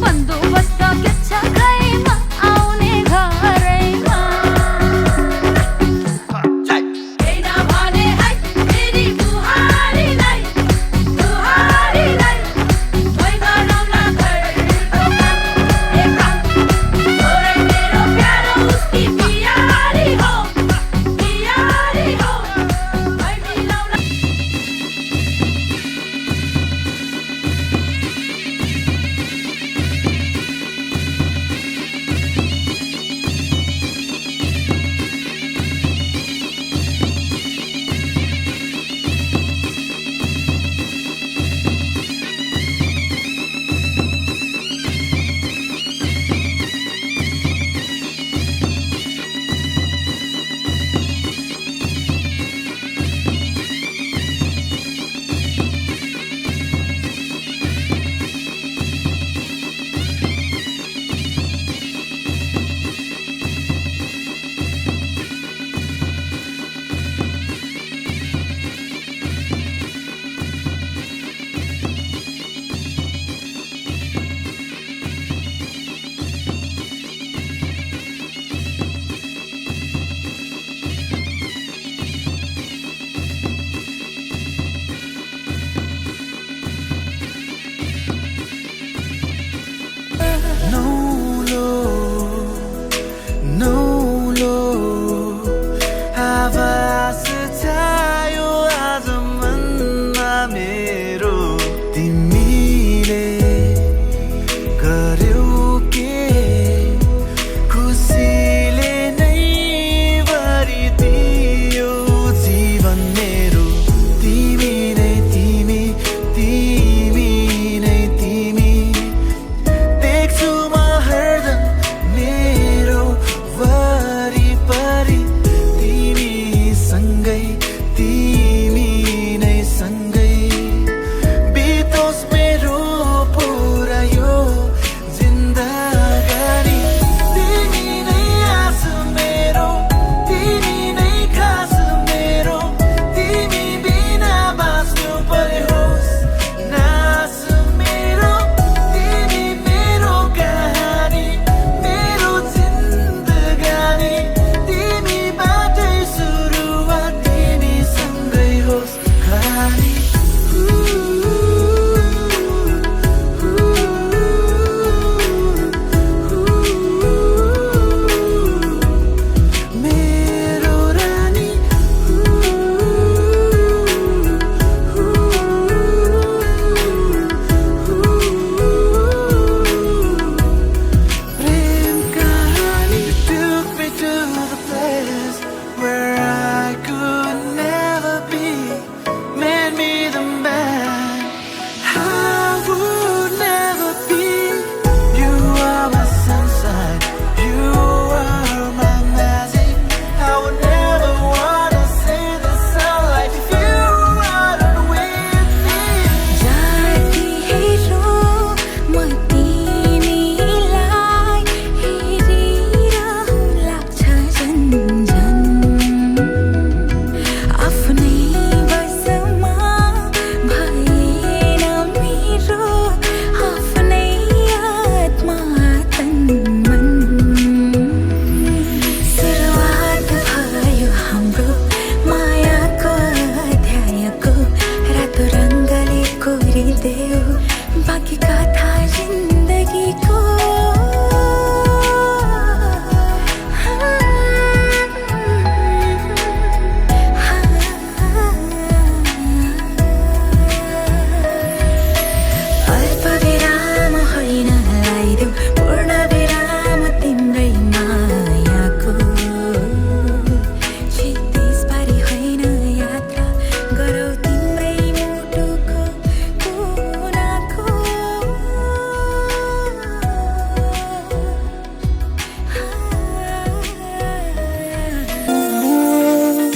[SPEAKER 1] बन्दोबस्त के छ खै म आउने घरैमा हैन भने है मेरी बुहारीलाई भइ गरौँला घरको काम छोरै मेरो प्यारो उसकी प्यारी हो भइ मिलाउला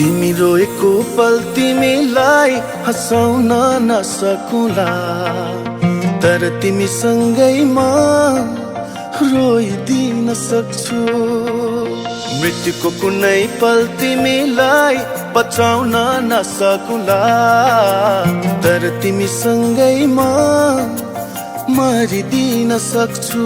[SPEAKER 14] तिमी रोएको पल तिमीलाई हँसाउन नसकुला, तर तिमीसँगै म रोइदिन सक्छु। मृत्युको कुनै पल तिमीलाई बचाउन नसकुला, तर तिमीसँगै म मरिदिन सक्छु।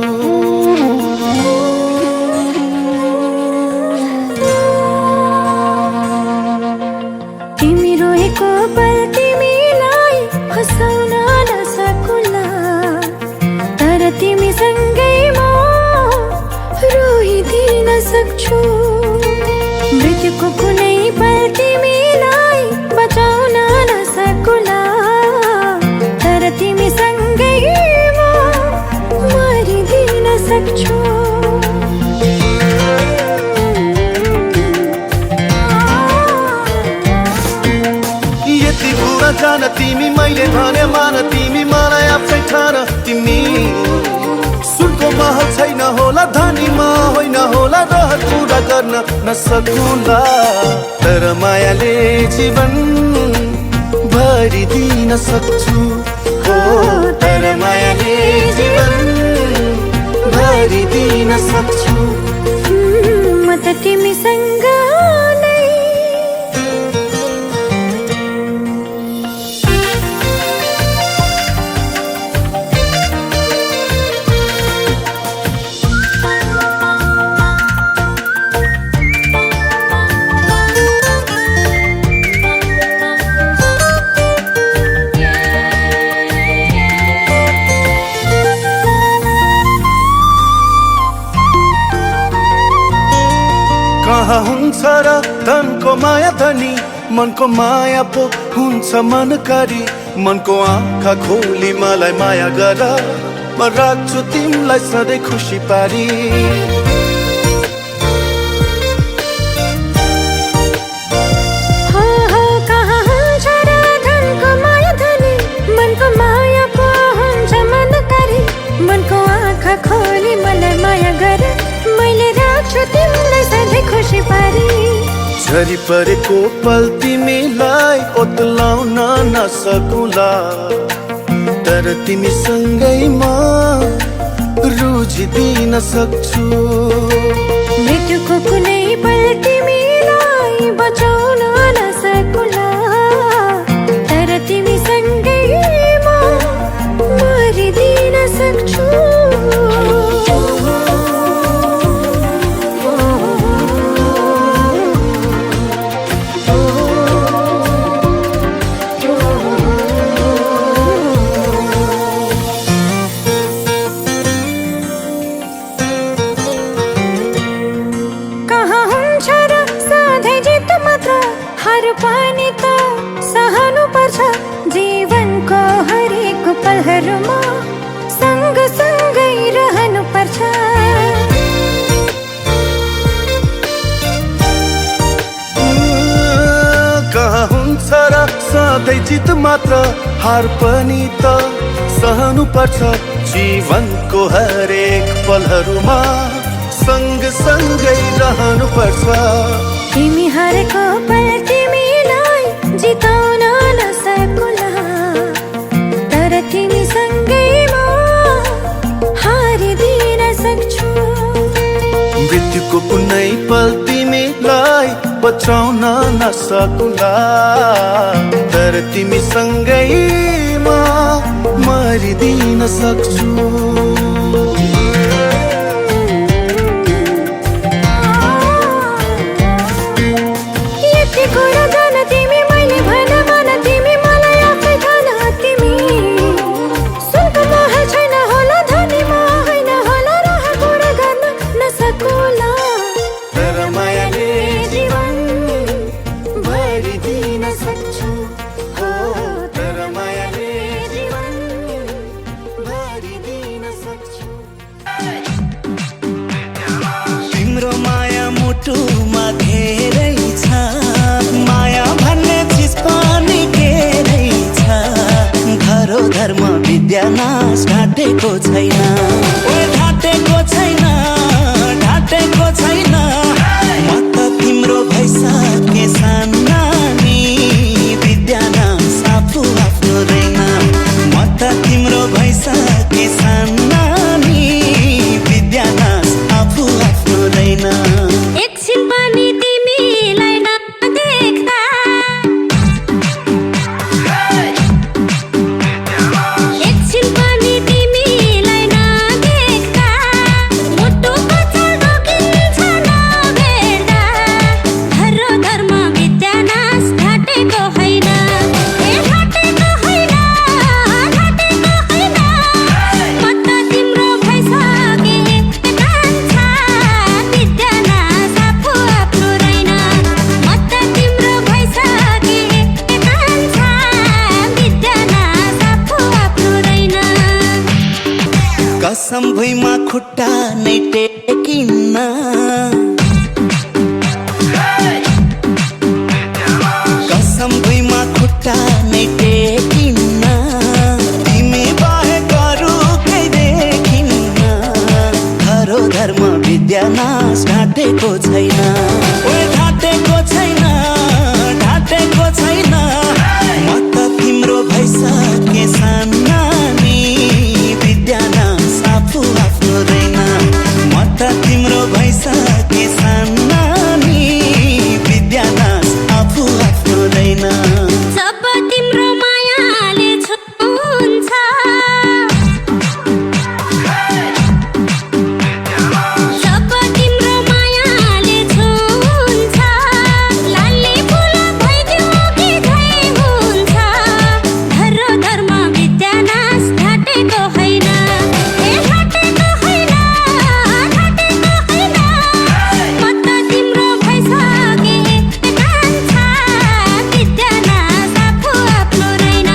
[SPEAKER 1] तिमी रोएको पल तिमीलाई हँसाउन नसकुला, तर तिमीसँगै म रोइदिन सक्छु। मृत्युको कुनै पल तिमीलाई बचाउन नसकुला, तर तिमीसँगै म मरिदिन सक्छु।
[SPEAKER 14] यति कुरा जान तिमी मैले भने मान, तिमी मलाई आफै ठान। तिमी सुनको महल छैन होला, धनीमा होइन होला, रहर पुरा गर्न नसकुला, तर मायाले जीवन भरिदिन सक्छु। हो तर मायाले जीवन भरिदिन सक्छु।
[SPEAKER 1] म त तिमीसँग नै
[SPEAKER 14] कहाँ हुन्छ र धनको माया धनी, मनको माया पो हुन्छ मनकारी। मनको आँखा खोली मलाई माया गर, म राख्छु तिमीलाई सधैँ खुसी पारी।
[SPEAKER 1] कहाँ हुन्छ र धनको माया धनी, मनको माया पो हुन्छ मनकारी। मनको आँखा खोली मलाई माया गर, मैले राख्छु तिमीलाई सधैँ खुसी पारी।
[SPEAKER 14] झरी परेको पल तिमीलाई ओतलाउन नसकुला, तर तिमीसँगै म रुझिदिन सक्छु।
[SPEAKER 1] मृत्युको कुनै पल तिमीलाई बचाउन नसकुला, तर तिमीसँगै म मरिदिन सक्छु। हार पनि त सहनु पर्छ, जीवनको हरेक पलहरूमा सँग सँगै रहनु पर्छ।
[SPEAKER 14] कहाँ हुन्छ र सधैँ जित मात्र, हार पनि त सहनु पर्छ, जीवनको हरेक पलहरूमा सँग सँगै रहनु पर्छ।
[SPEAKER 1] तिमी हारेको पल तिमीलाई जिताउन नसकुला, तर तिमीसँगै म हारिदिन सक्छु।
[SPEAKER 14] मृत्युको कुनै पल तिमीलाई बचाउन नसकुला, तर तिमीसँगै म मरिदिन सक्छु।
[SPEAKER 1] कुरा जान तिमी मैले भन मन, तिमी मलाई आफै ठान। तिमी सुनको महल छैन होला, धनीमा होइन होला, रहर पुरा गर्न नसकुला,
[SPEAKER 14] तर मायाले
[SPEAKER 1] जीवन भरिदिन सक्छु।
[SPEAKER 14] हो तर मायाले जीवन भरिदिन सक्छु।
[SPEAKER 3] तिम्रो माया मुटुमा धेरै छ, माया भन्ने चिज पनि धेरै छ, धरोधर्म विद्या नाश ढाँटेको छैन, ढाँटेको छैन, ढाँटेको छैन। म त तिम्रो भइसके सानो कसम भुइँमा खुट्टा नै टेकिन्न कसम भुइँमा खुट्टा नै टेकिन्न तिमी बाहेक अरू केही देखिन्न खरो धर्म विद्या नाश ढाँटेको छैन ढाँटेको छैन ढाँटेको छैन म त तिम्रो भइसके सानानी विद्या नाश आफू आफ्नो दैन म त तिम्रो भइसके सानानी विद्या नाश आफू आफ्नो दैन
[SPEAKER 1] जब तिम्रो मायाले छुन्छ जब तिम्रो मायाले छुन्छ लाली फुल भइदियो कि झै हुन्छ धर्म धर्म विद्या नाश ढाँटेको होइन ढाँटेको होइन ढाँटेको होइन म त तिम्रो भइसके कान्छा विद्या नाश आफू आफ्नो रहेन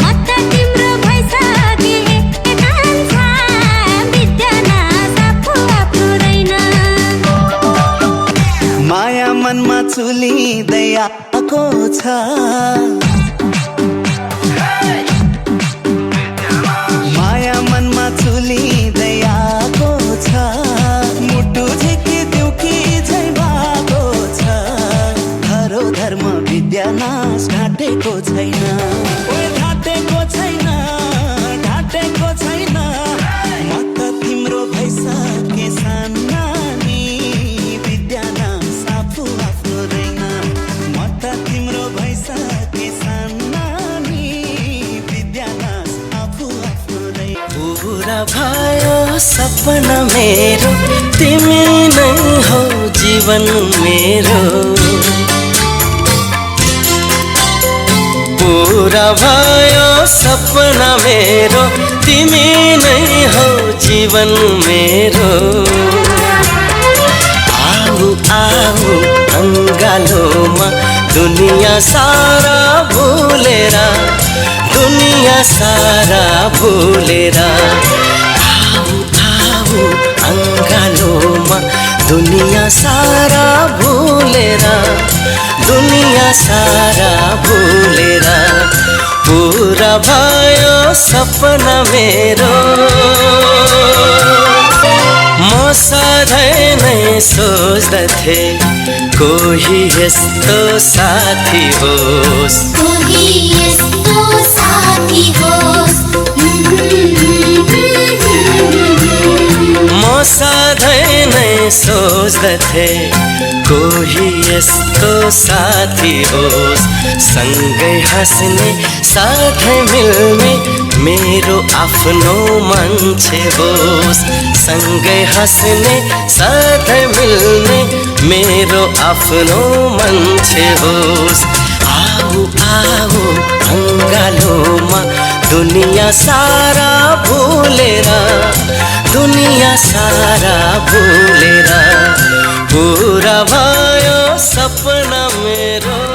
[SPEAKER 1] म त तिम्रो भइसके कान्छा विद्या नाश आफू आफ्नो रहेन
[SPEAKER 3] माया मनमा चुलिँदै आएको छ माया मनमा चुलिँदै आएको छ मुटु झिकिदिउ कि झै भएको छ खरो धर्म विद्या नाश ढाँटेको छैन ढाँटेको छैन ढाँटेको छैन म त तिम्रो भइसके सानानी विद्या नाश आफू आफ्नो दैन म त तिम्रो भइसके सानानी विद्या नाश आफू आफ्नो दैन
[SPEAKER 15] पूरा भयो सपना मेरो तिमी नै हो जीवन मेरो पूरा भयो सपना मेरो तिमी नै हो जीवन मेरो आऊ आऊ अङ्गालोमा दुनिया सारा भुलेर दुनिया सारा भुलेर आऊ आऊ अङ्गालोमा दुनिया सारा भुलेर दुनिया सारा भुलेर पूरा भयो सपना मेरो म सधैँ नै सोच्दथे कोही यस्तो साथी होस्
[SPEAKER 1] कोही यस्तो साथी होस्
[SPEAKER 15] म सधैँ नै सोच्दथे कोही यस्तो साथी होस् सँगै हाँस्ने साथै मिल्ने मेरो आफ्नो मान्छे होस् सँगै हाँस्ने साथै मिल्ने मेरो आफ्नो मान्छे होस् आऊ आऊ अङ्गालोमा दुनिया सारा भुलेर दुनिया सारा भुलेर पूरा भयो सपना मेरो